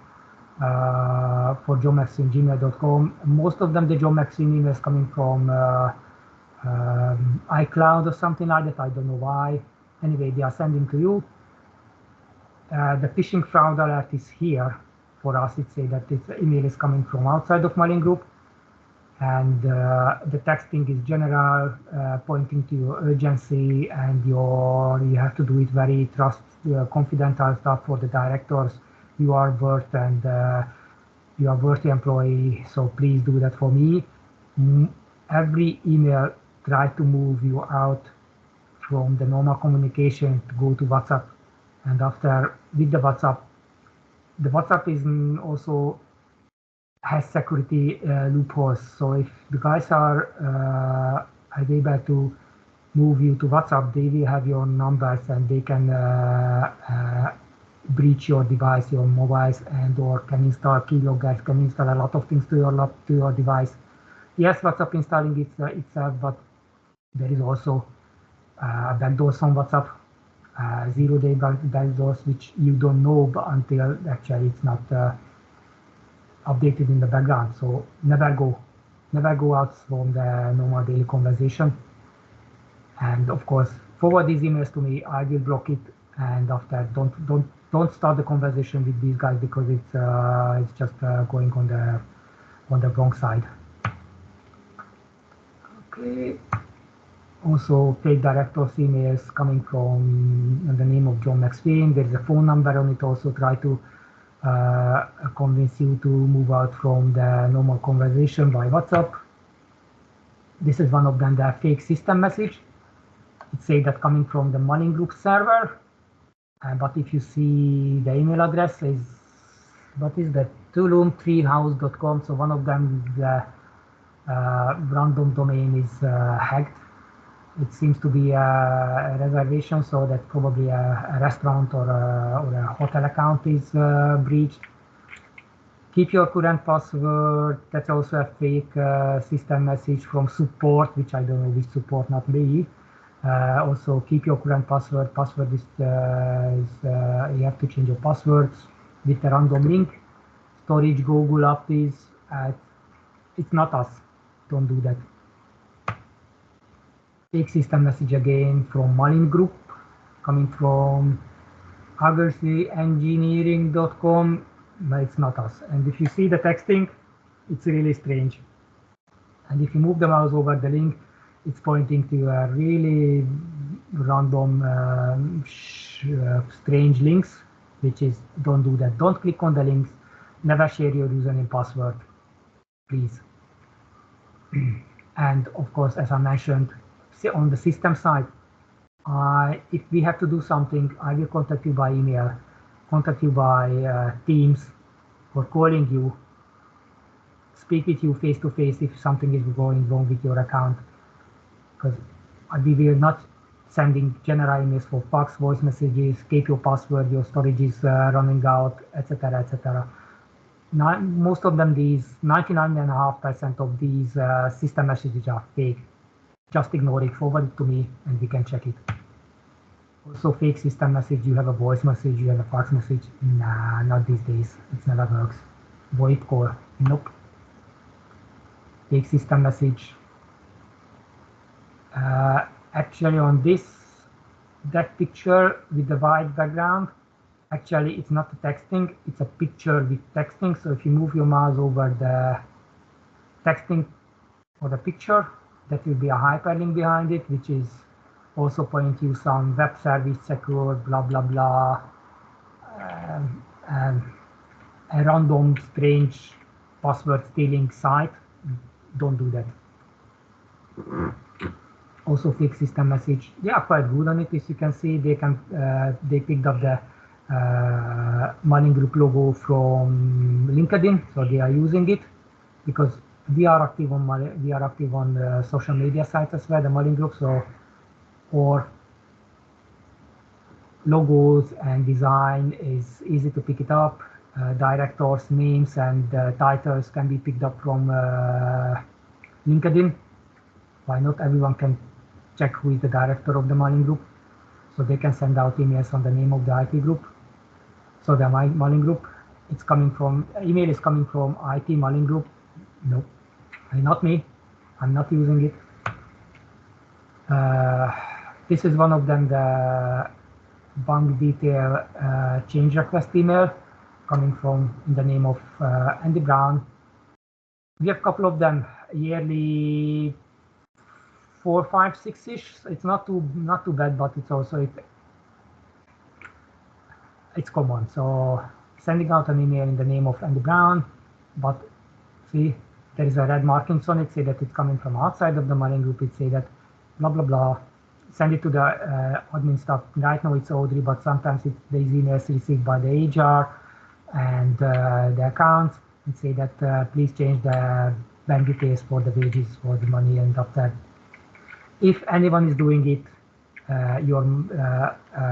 For John McSween, gmail.com. Most of them, the John McSween emails coming from iCloud or something like that. I don't know why. Anyway, they are sending to you. The phishing fraud alert is here for us. It says that this email is coming from outside of mailing group, and the texting is general, pointing to your urgency, and you have to do it very confidential stuff for the directors. You are worth, and you are worthy employee, so please do that for me. Every email try to move you out from the normal communication to go to WhatsApp, and after with the WhatsApp is also has security loopholes. So if the guys are able to move you to WhatsApp, they will have your numbers and they can breach your device, your mobiles, and or can install keyloggers, can install a lot of things to your device. Yes, WhatsApp installing itself, but there is also backdoors on WhatsApp, zero-day backdoors, which you don't know but until actually it's not updated in the background. So never go out from the normal daily conversation. And of course, forward these emails to me. I will block it. And after, don't start the conversation with these guys because it's just going on the wrong side. Okay. Also, fake directors emails coming from the name of John McSween. There is a phone number on it. Also, try to convince you to move out from the normal conversation by WhatsApp. This is one of them, the fake system message. It says that coming from the Mulling Group server, but if you see the email address is, what is that, tulumtreehouse.com. So one of them, the random domain is hacked. It seems to be a reservation, so that probably a restaurant or a hotel account is breached. Keep your current password. That's also a fake system message from support, which I don't know which support, not me. Also, keep your current password. Password is you have to change your passwords with a random link. Storage Google up is it's not us. Don't do that. Fake system message again from Mulling Group, coming from aggressiveengineering.com. No, it's not us. And if you see the texting, it's really strange. And if you move the mouse over the link, it's pointing to a really random, strange links, which is, don't do that. Don't click on the links. Never share your username password, please. And of course, as I mentioned, on the system side, if we have to do something, I will contact you by email, contact you by Teams, or calling you, speak with you face to face if something is going wrong with your account, because we will not sending general emails for fax, voice messages, keep your password, your storage is running out, etc., etc. Most of them, 99.5% of these system messages are fake. Just ignore it, forward it to me, and we can check it. Also, fake system message, you have a voice message, you have a fax message. Nah, not these days. It never works. VoIP call, nope. Fake system message. Actually, on that picture with the white background, actually, it's not a texting, it's a picture with texting. So if you move your mouse over the texting for the picture, that will be a hyperlink behind it, which is also pointing you some web service secure, blah, blah, blah, and a random, strange password stealing site. Don't do that. Also, fake system message. They are quite good on it. As you can see, they picked up the Mulling Group logo from LinkedIn, so they are using it because we are active on the social media sites as well, the Mulling Group. So, or logos and design is easy to pick it up. Directors' names and titles can be picked up from LinkedIn. Why not? Everyone can check who is the director of the Mulling Group, so they can send out emails on the name of the IT group. So the Mulling Group, email is coming from IT Mulling Group. Nope, not me. I'm not using it. This is one of them, the bank detail change request email coming from in the name of Andy Brown. We have a couple of them yearly, 4, 5, 6-ish. It's not too bad, but it's also it's common. So sending out an email in the name of Andy Brown, but see, there is a red markings on it, say that it's coming from outside of the mailing group. It say that blah blah blah. Send it to the admin staff. Right now it's Audrey, but sometimes these emails received by the HR and the accounts. It say that please change the bank details for the wages, for the money, and after. If anyone is doing it, your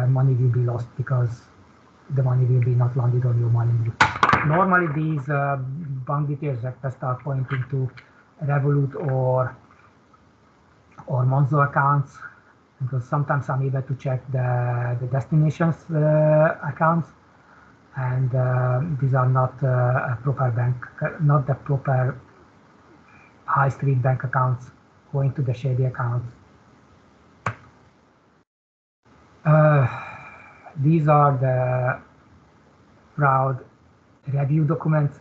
money will be lost because the money will be not landed on your money. Normally, these bank details requests are pointing to Revolut or Monzo accounts, because sometimes I'm able to check the destinations accounts, and these are not a proper bank, not the proper high street bank accounts going to the shady accounts. These are the fraud review documents.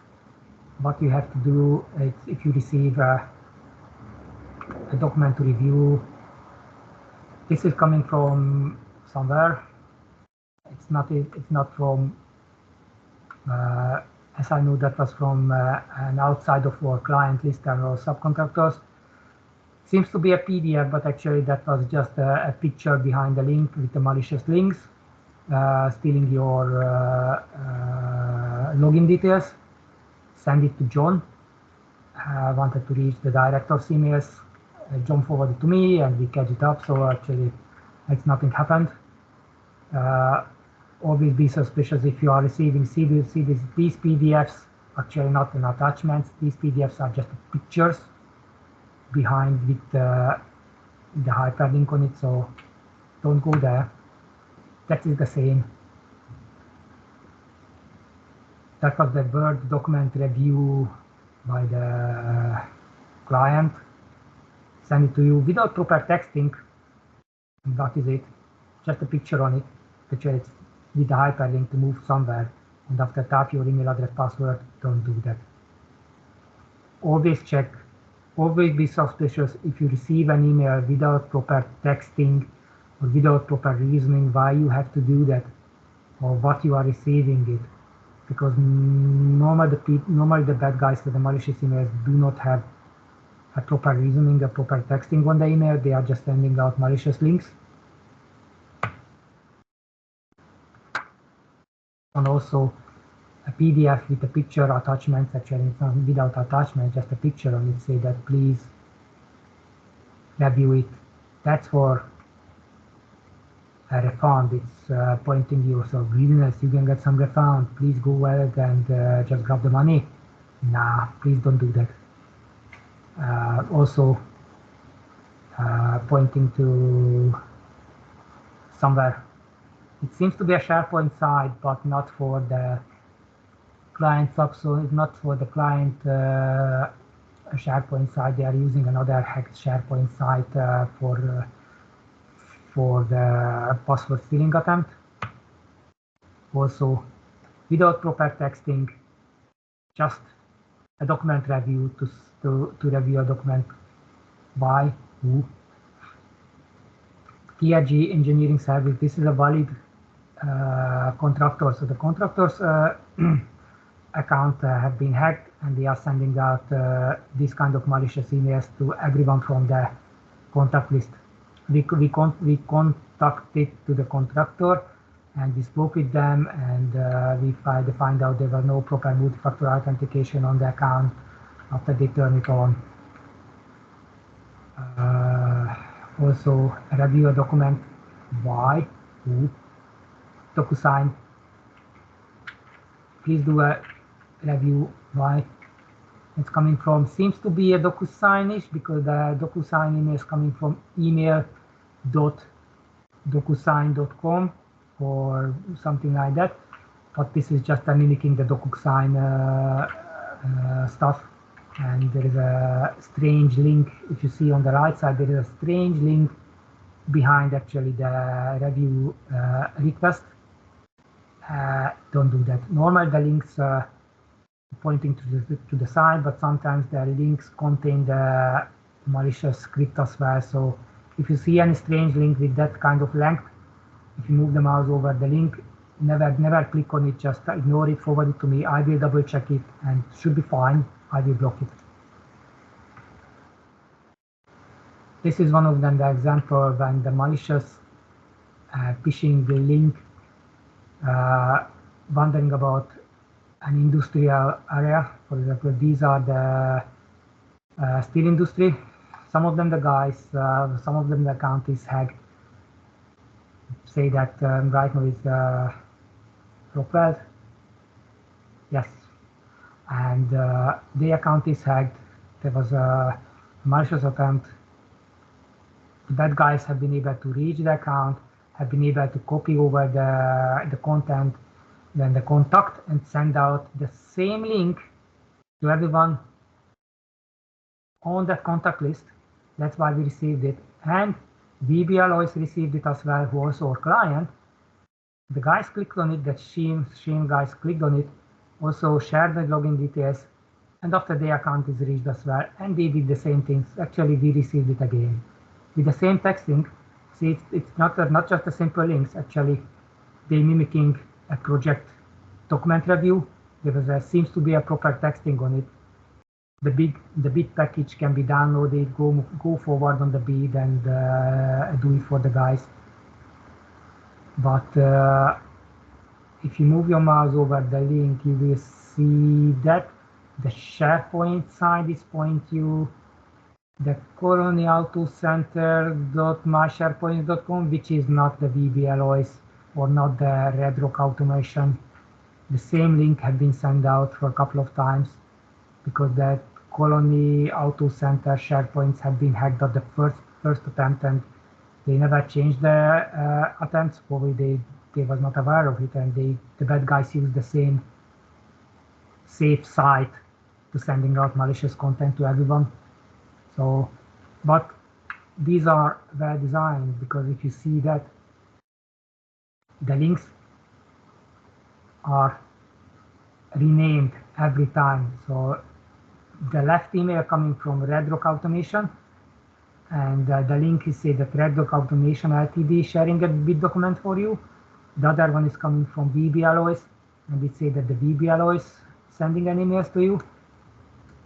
What you have to do is, if you receive a document to review, this is coming from somewhere. It's not from as I know, that was from an outside of our client list or subcontractors. Seems to be a PDF, but actually that was just a picture behind the link with the malicious links, stealing your login details. Send it to John. I wanted to reach the director's emails. John forwarded it to me, and we catch it up. So actually, it's nothing happened. Always be suspicious if you are receiving these PDFs. Actually, not an attachments. These PDFs are just pictures behind with the hyperlink on it. So don't go there. That is the same. That was the Word document review by the client. Send it to you without proper texting. And that is it. Just a picture on it. Picture it with the hyperlink to move somewhere. And after type your email address, password. Don't do that. Always check. Always be suspicious if you receive an email without proper texting or without proper reasoning why you have to do that or what you are receiving it. Because normally the bad guys with the malicious emails do not have a proper reasoning, a proper texting on the email. They are just sending out malicious links. And also a PDF with a picture attachment. Actually, it's not without attachment, just a picture on it. Say that please review it. That's for a refund. It's pointing you, so greediness, you can get some refund. Please go ahead and just grab the money. Nah, please don't do that. Also pointing to somewhere. It seems to be a SharePoint site, but not for the client sub. So it's not for the client SharePoint site. They are using another hacked SharePoint site for the password stealing attempt. Also, without proper texting, just a document review to review a document by who. TRG Engineering Service. This is a valid contractor. So the contractor's account have bed hacked, and they are sending out this kind of malicious emails to everyone from the contact list. We contacted to the contractor, and we spoke with them, and we find out there was no proper multi-factor authentication on the account after they turn it on. Also, review a document by who. DocuSign. Please do a review by. It's coming from, seems to be a DocuSign-ish, because the DocuSign email is coming from email.docusign.com or something like that. But this is just mimicking the DocuSign stuff. And there is a strange link. If you see on the right side, there is a strange link behind actually the review request. Don't do that. Normally the links pointing to the side, but sometimes the links contain the malicious script as well. So if you see any strange link with that kind of length, if you move the mouse over the link, never click on it, just ignore it, forward it to me. I will double check it and should be fine. I will block it. This is one of them, the example when the malicious phishing link wondering about an industrial area. For example, these are the steel industry. Some of them the guys, some of them the account is hacked. Say that right now is Rockwell. Yes, and the account is hacked. There was a malicious attempt. The bad guys have been able to reach the account, have been able to copy over the content, then the contact, and send out the same link to everyone on that contact list. That's why we received it. And VB Alloys received it as well, who also our client. The guys clicked on it, the Sheen guys clicked on it, also shared the login details, and after the account is reached as well, and they did the same things. Actually, we received it again with the same texting. See, it's not just a simple links. Actually, they mimicking a project document review. There seems to be a proper texting on it. The bid package can be downloaded, go forward on the bid, and do it for the guys. But if you move your mouse over the link, you will see that the SharePoint side is pointing you the colonyauto-center.mysharepoint.com, which is not the VB Alloys or not the Red Rock Automation. The same link had been sent out for a couple of times because that Colony Auto Center SharePoints had been hacked at the first attempt, and they never changed the attempts. Probably they was not aware of it, and the bad guys used the same safe site to sending out malicious content to everyone. So, but these are well designed, because if you see that the links are renamed every time. So the left email coming from Red Rock Automation, and the link is say that Red Rock Automation Ltd sharing a bid document for you. The other one is coming from VB Alloys, and it say that the VB Alloys sending an emails to you.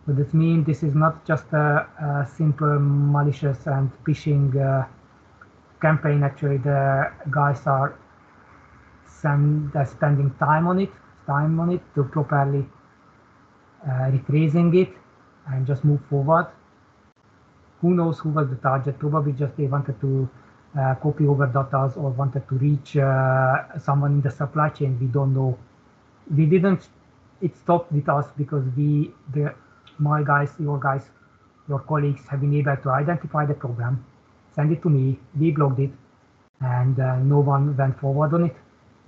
So that means this is not just a simple malicious and phishing campaign. Actually, the guys are spending time on it to properly rephrasing it and just move forward. Who knows who was the target? Probably just they wanted to copy over data or wanted to reach someone in the supply chain. We don't know. We didn't. It stopped with us because my guys, your guys, your colleagues have been able to identify the program, send it to me, we blocked it, and no one went forward on it.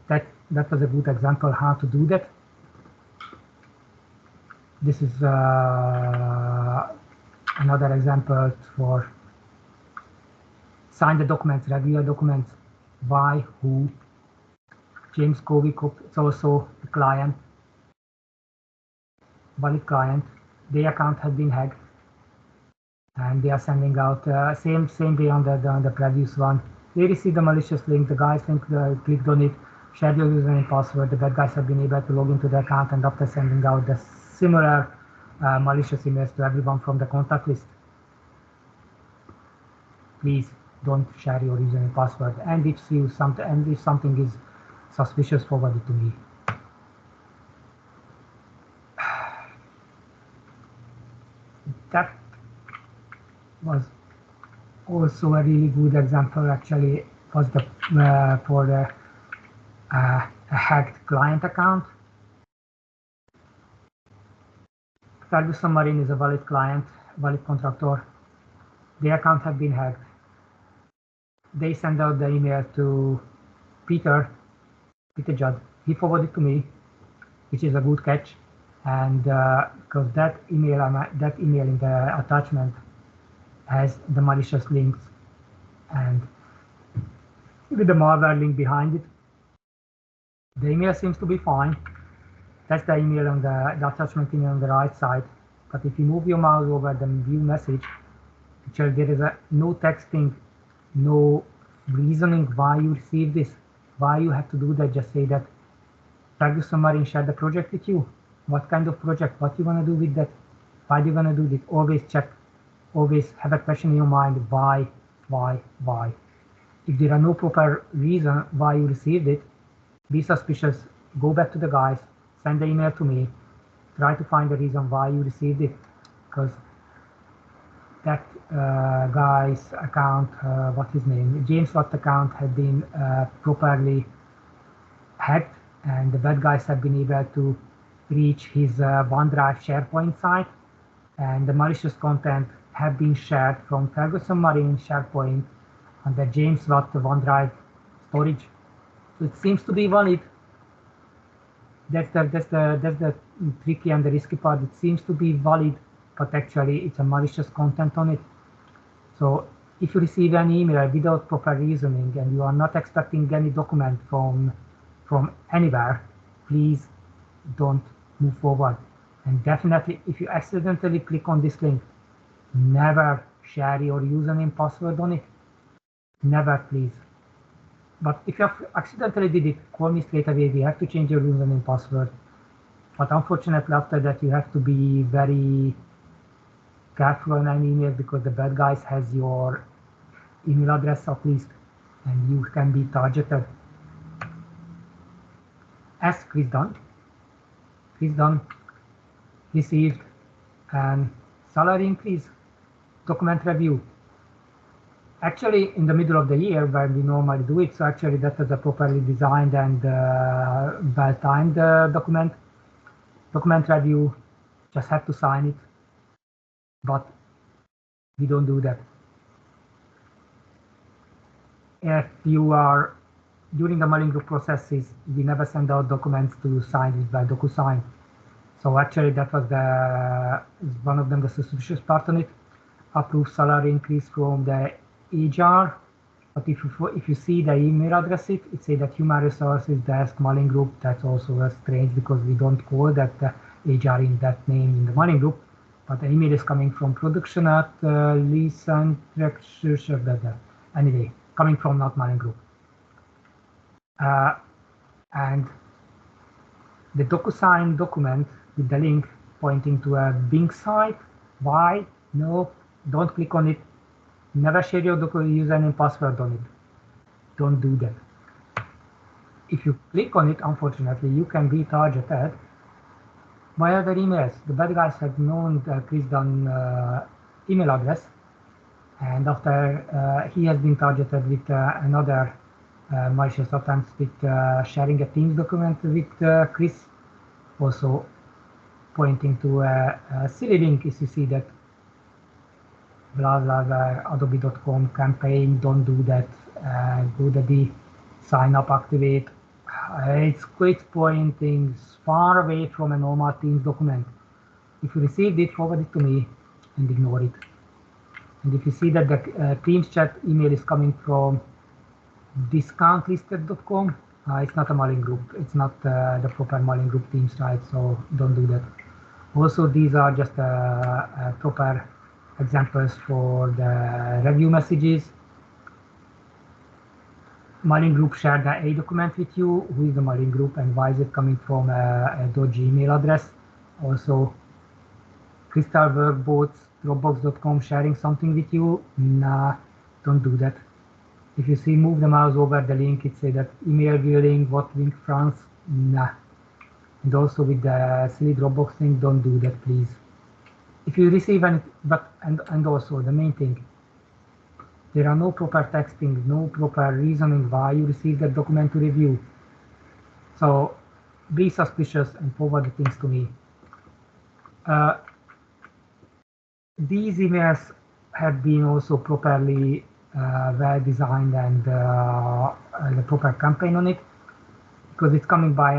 That was a good example how to do that. This is another example for sign the documents, review the documents, why, who, James Covey, it's also the client, valid client. Their account has been hacked, and they are sending out same day on the previous one. They received a malicious link. The guys clicked on it, shared your username and password. The bad guys have been able to log into the account, and after sending out the similar malicious emails to everyone from the contact list. Please don't share your username and password. And if something is suspicious, forward it to me. That was also a really good example. Actually, was for the a hacked client account. Ferguson Marine is a valid client, valid contractor. Their account had been hacked. They sent out the email to Peter Judd. He forwarded to me, which is a good catch. And because that email in the attachment has the malicious links and with the malware link behind it. The email seems to be fine. That's the email on the attachment email on the right side. But if you move your mouse over the view message, actually there is no texting, no reasoning why you received this, why you have to do that. Just say that Ferguson Marine shared the project with you? What kind of project? What you want to do with that? Why do you want to do it? Always check. Always have a question in your mind. Why? Why? If there are no proper reason why you received it, be suspicious. Go back to the guys. Send the email to me. Try to find the reason why you received it, because that guy's account, what's his name, James Watt account, had been properly hacked, and the bad guys have been able to reach his OneDrive SharePoint site, and the malicious content have been shared from Ferguson Marine SharePoint on the James Watt OneDrive storage. So it seems to be valid. That's the tricky and the risky part. It seems to be valid, but actually it's a malicious content on it. So if you receive an email without proper reasoning and you are not expecting any document from anywhere, please don't move forward. And definitely, if you accidentally click on this link, never share your username password on it. Never, please. But if you have accidentally did it, call me straight away. We have to change your username password. But unfortunately, after that, you have to be very careful on any email, because the bad guys has your email address at least, and you can be targeted. As Chris Dunn received an salary increase, document review. Actually, in the middle of the year when we normally do it, so actually that is a properly designed and well-timed document. Document review, just have to sign it, but we don't do that. If you are during the mailing group processes, we never send out documents to sign it by DocuSign. So actually that was one of them, the suspicious part on it. Approved salary increase from the HR, but if you see the email address, it say that Human Resources Desk Mailing Group. That's also strange, because we don't call that HR in that name in the mailing group. But the email is coming from production at Listen. Anyway, coming from not mailing group. And the DocuSign document with the link pointing to a Bing site. Why? No, don't click on it. Never share your username password on it. Don't do that. If you click on it, unfortunately, you can be targeted by other emails. The bad guys have known Chris Dunn email address, and after he has been targeted with another malicious attempts with sharing a Teams document with Chris, also pointing to a silly link. If you see that blah blah blah adobe.com campaign, don't do that. Go to the sign up, activate. It's pointing far away from a normal Teams document. If you received it, forward it to me and ignore it. And if you see that the Teams chat email is coming from discountlisted.com, it's not a mailing group. It's not the proper mailing group Teams, right? So don't do that. Also, these are just proper examples for the review messages. Mailing group shared a document with you. Who is the mailing group and why is it coming from a dodgy email address? Also, Crystal Workboats, Dropbox.com sharing something with you. Nah, don't do that. If you see move the mouse over the link, it say that email viewing, what link France. Nah. And also with the silly Dropbox link, don't do that, please. If you receive any, and also the main thing, there are no proper texting, no proper reasoning why you received that document to review. So be suspicious and forward the things to me. These emails have been also properly well designed and the proper campaign on it, because it's coming by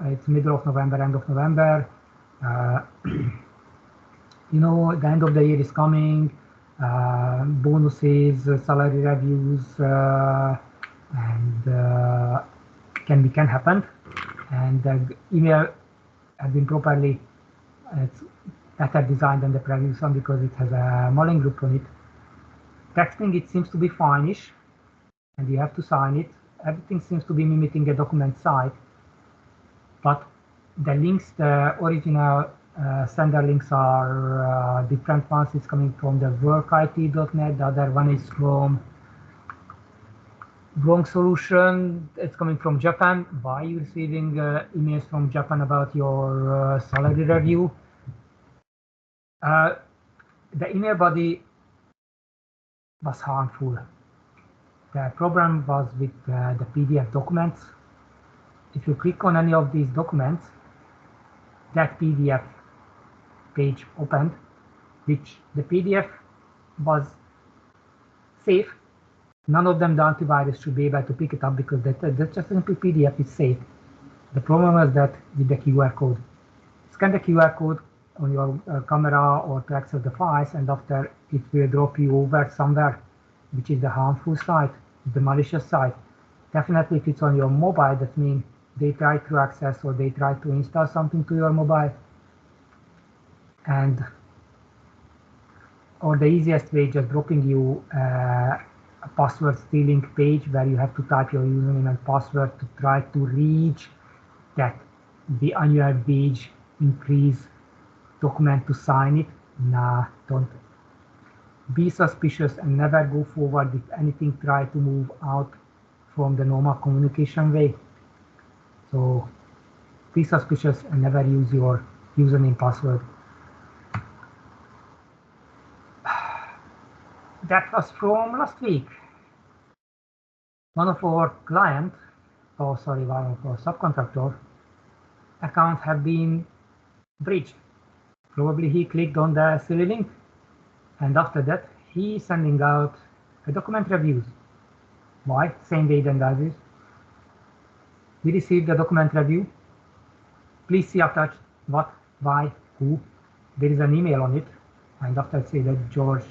it's middle of November, end of November. You know, the end of the year is coming. Bonuses, salary reviews, and can happen. And the email has been properly better designed than the previous one, because it has a mailing group on it. Texting, it seems to be fine-ish, and you have to sign it. Everything seems to be mimicking a document site. but the links, the original sender links are different ones. It's coming from the workit.net. The other one is from wrong solution. It's coming from Japan. Why are you receiving emails from Japan about your salary review? The email body was harmful. The problem was with the PDF documents. If you click on any of these documents, that PDF page opened, which the PDF was safe. None of them, the antivirus should be able to pick it up because that's just a simple PDF, is safe. The problem was that with the QR code. Scan the QR code on your camera or to access the files, and after it will drop you over somewhere, which is the harmful site, the malicious site. Definitely if it's on your mobile, that means they try to access or they try to install something to your mobile, and or the easiest way, just dropping you a password stealing page where you have to type your username and password to try to reach that the annual wage increase document to sign it. Nah, don't. Be suspicious and never go forward with anything. Try to move out from the normal communication way. So be suspicious and never use your username password. That was from last week. One of our client, one of our subcontractor accounts have been breached. Probably he clicked on the silly link, and after that he is sending out a document reviews. Why? Same way than others. We received the document review. Please see attached what, why, who. There is an email on it, and after say that George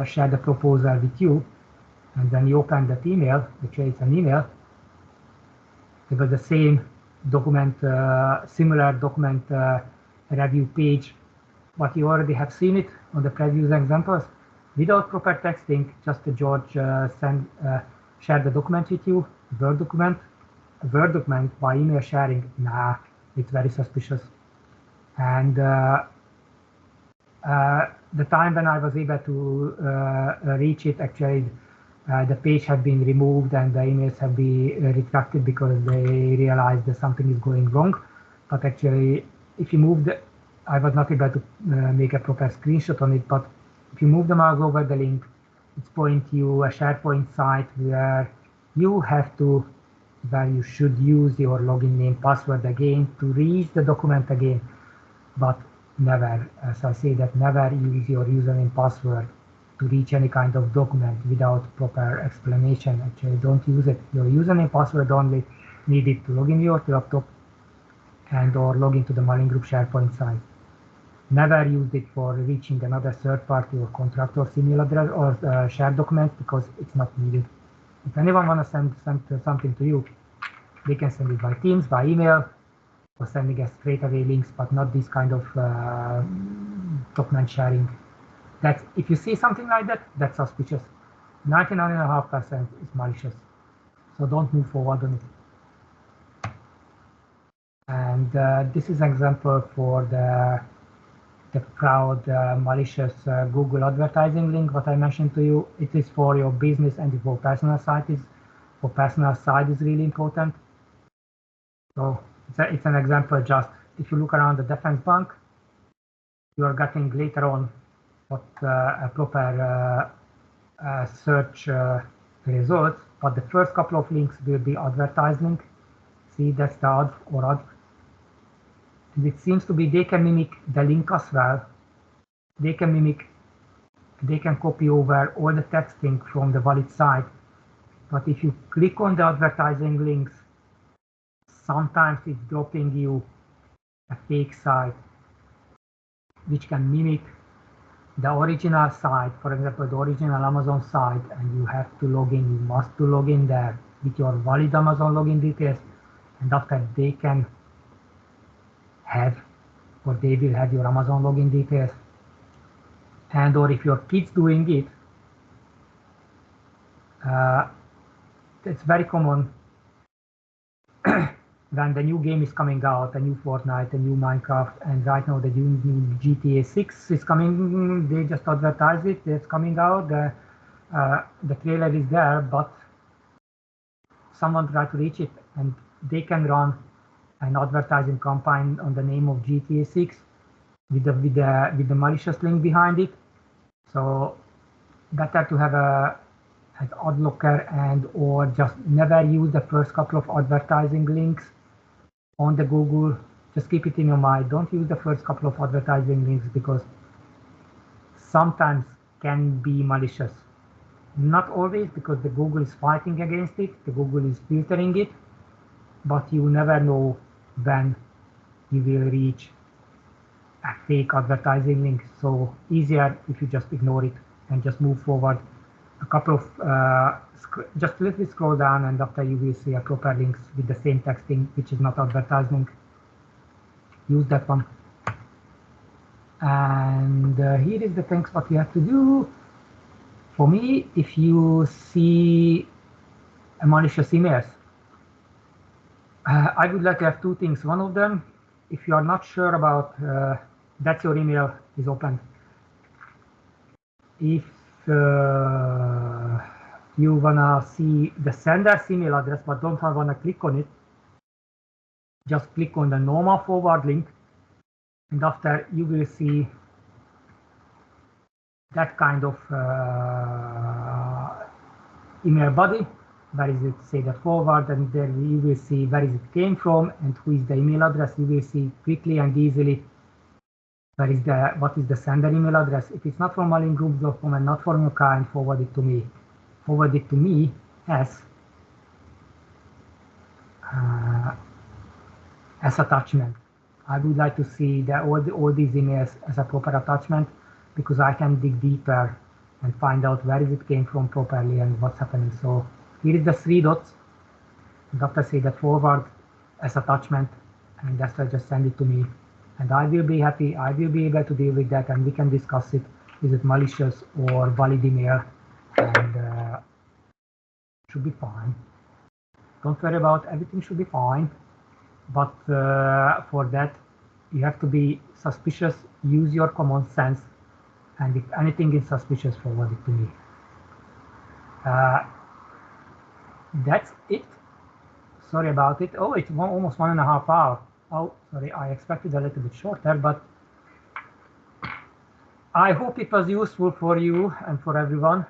shared the proposal with you, and then you open that email, which is an email. It was the same document, similar document review page, but you already have seen it on the previous examples. Without proper texting, just George shared the document with you, Word document by email sharing. Nah, it's very suspicious. And the time when I was able to reach it, actually, the page had been removed and the emails have been retracted because they realized that something is going wrong. But actually, if you move I was not able to make a proper screenshot on it, but if you move the mouse over the link, it's pointing you a SharePoint site where you should use your login name password again to reach the document again, but never, as I say, that never use your username password to reach any kind of document without proper explanation. Actually, don't use it. Your username password only needed to log in your laptop and or log into the mailing group SharePoint site. Never used it for reaching another third party or contractor's email address or share document because it's not needed. If anyone wants to send something to you, they can send it by Teams, by email, or sending us straight away links, but not this kind of document sharing. That's, if you see something like that, that's suspicious. 99.5% is malicious. So don't move forward on it. And this is an example for the fraud, malicious Google advertising link, what I mentioned to you. It is for your business and for personal site is really important. So it's an example. Just if you look around the defense bank, you are getting later on what a proper search results, but the first couple of links will be advertising. See, that's the ad or ad. And it seems to be they can mimic the link as well. They can copy over all the texting from the valid site. But if you click on the advertising links, sometimes it's dropping you a fake site, which can mimic the original site, for example, the original Amazon site, and you have to log in, you must to log in there with your valid Amazon login details, and after they can have, or they will have your Amazon login details. And or if your kids doing it, it's very common when the new game is coming out, a new Fortnite, a new Minecraft, and right now the new GTA 6 is coming. They just advertise it. It's coming out. The trailer is there, but someone tried to reach it, and they can run an advertising campaign on the name of GTA 6 with the malicious link behind it. So better to have an ad blocker and or just never use the first couple of advertising links on the Google. Just keep it in your mind. Don't use the first couple of advertising links because sometimes can be malicious. Not always, because the Google is fighting against it. The Google is filtering it, but you never know when you will reach a fake advertising link. So easier if you just ignore it and just move forward a couple of just a little bit scroll down, and after you will see a proper links with the same texting, which is not advertising. Use that one. And here is the things what you have to do. For me, if you see a malicious emails, I would like to have two things. One of them, if you are not sure about that your email is open. If you wanna see the sender's email address but don't wanna click on it, just click on the normal forward link, and after you will see that kind of email body. Where is it? Say the forward, and there you will see where is it came from and who is the email address. You will see quickly and easily what is the sender email address. If it's not from maligngroups.com and not from your client, forward it to me. Forward it to me as attachment. I would like to see all these emails as a proper attachment, because I can dig deeper and find out where it came from properly and what's happening. So here is the 3 dots, and after say that forward as attachment, and that's why just send it to me, and I will be happy. I will be able to deal with that, and we can discuss it. Is it malicious or valid email? And should be fine. Don't worry about everything, should be fine. But for that, you have to be suspicious. Use your common sense, and if anything is suspicious, forward it to me. That's it. Sorry about it. Oh, it's almost 1.5 hours. Oh, sorry, I expected a little bit shorter, but I hope it was useful for you and for everyone.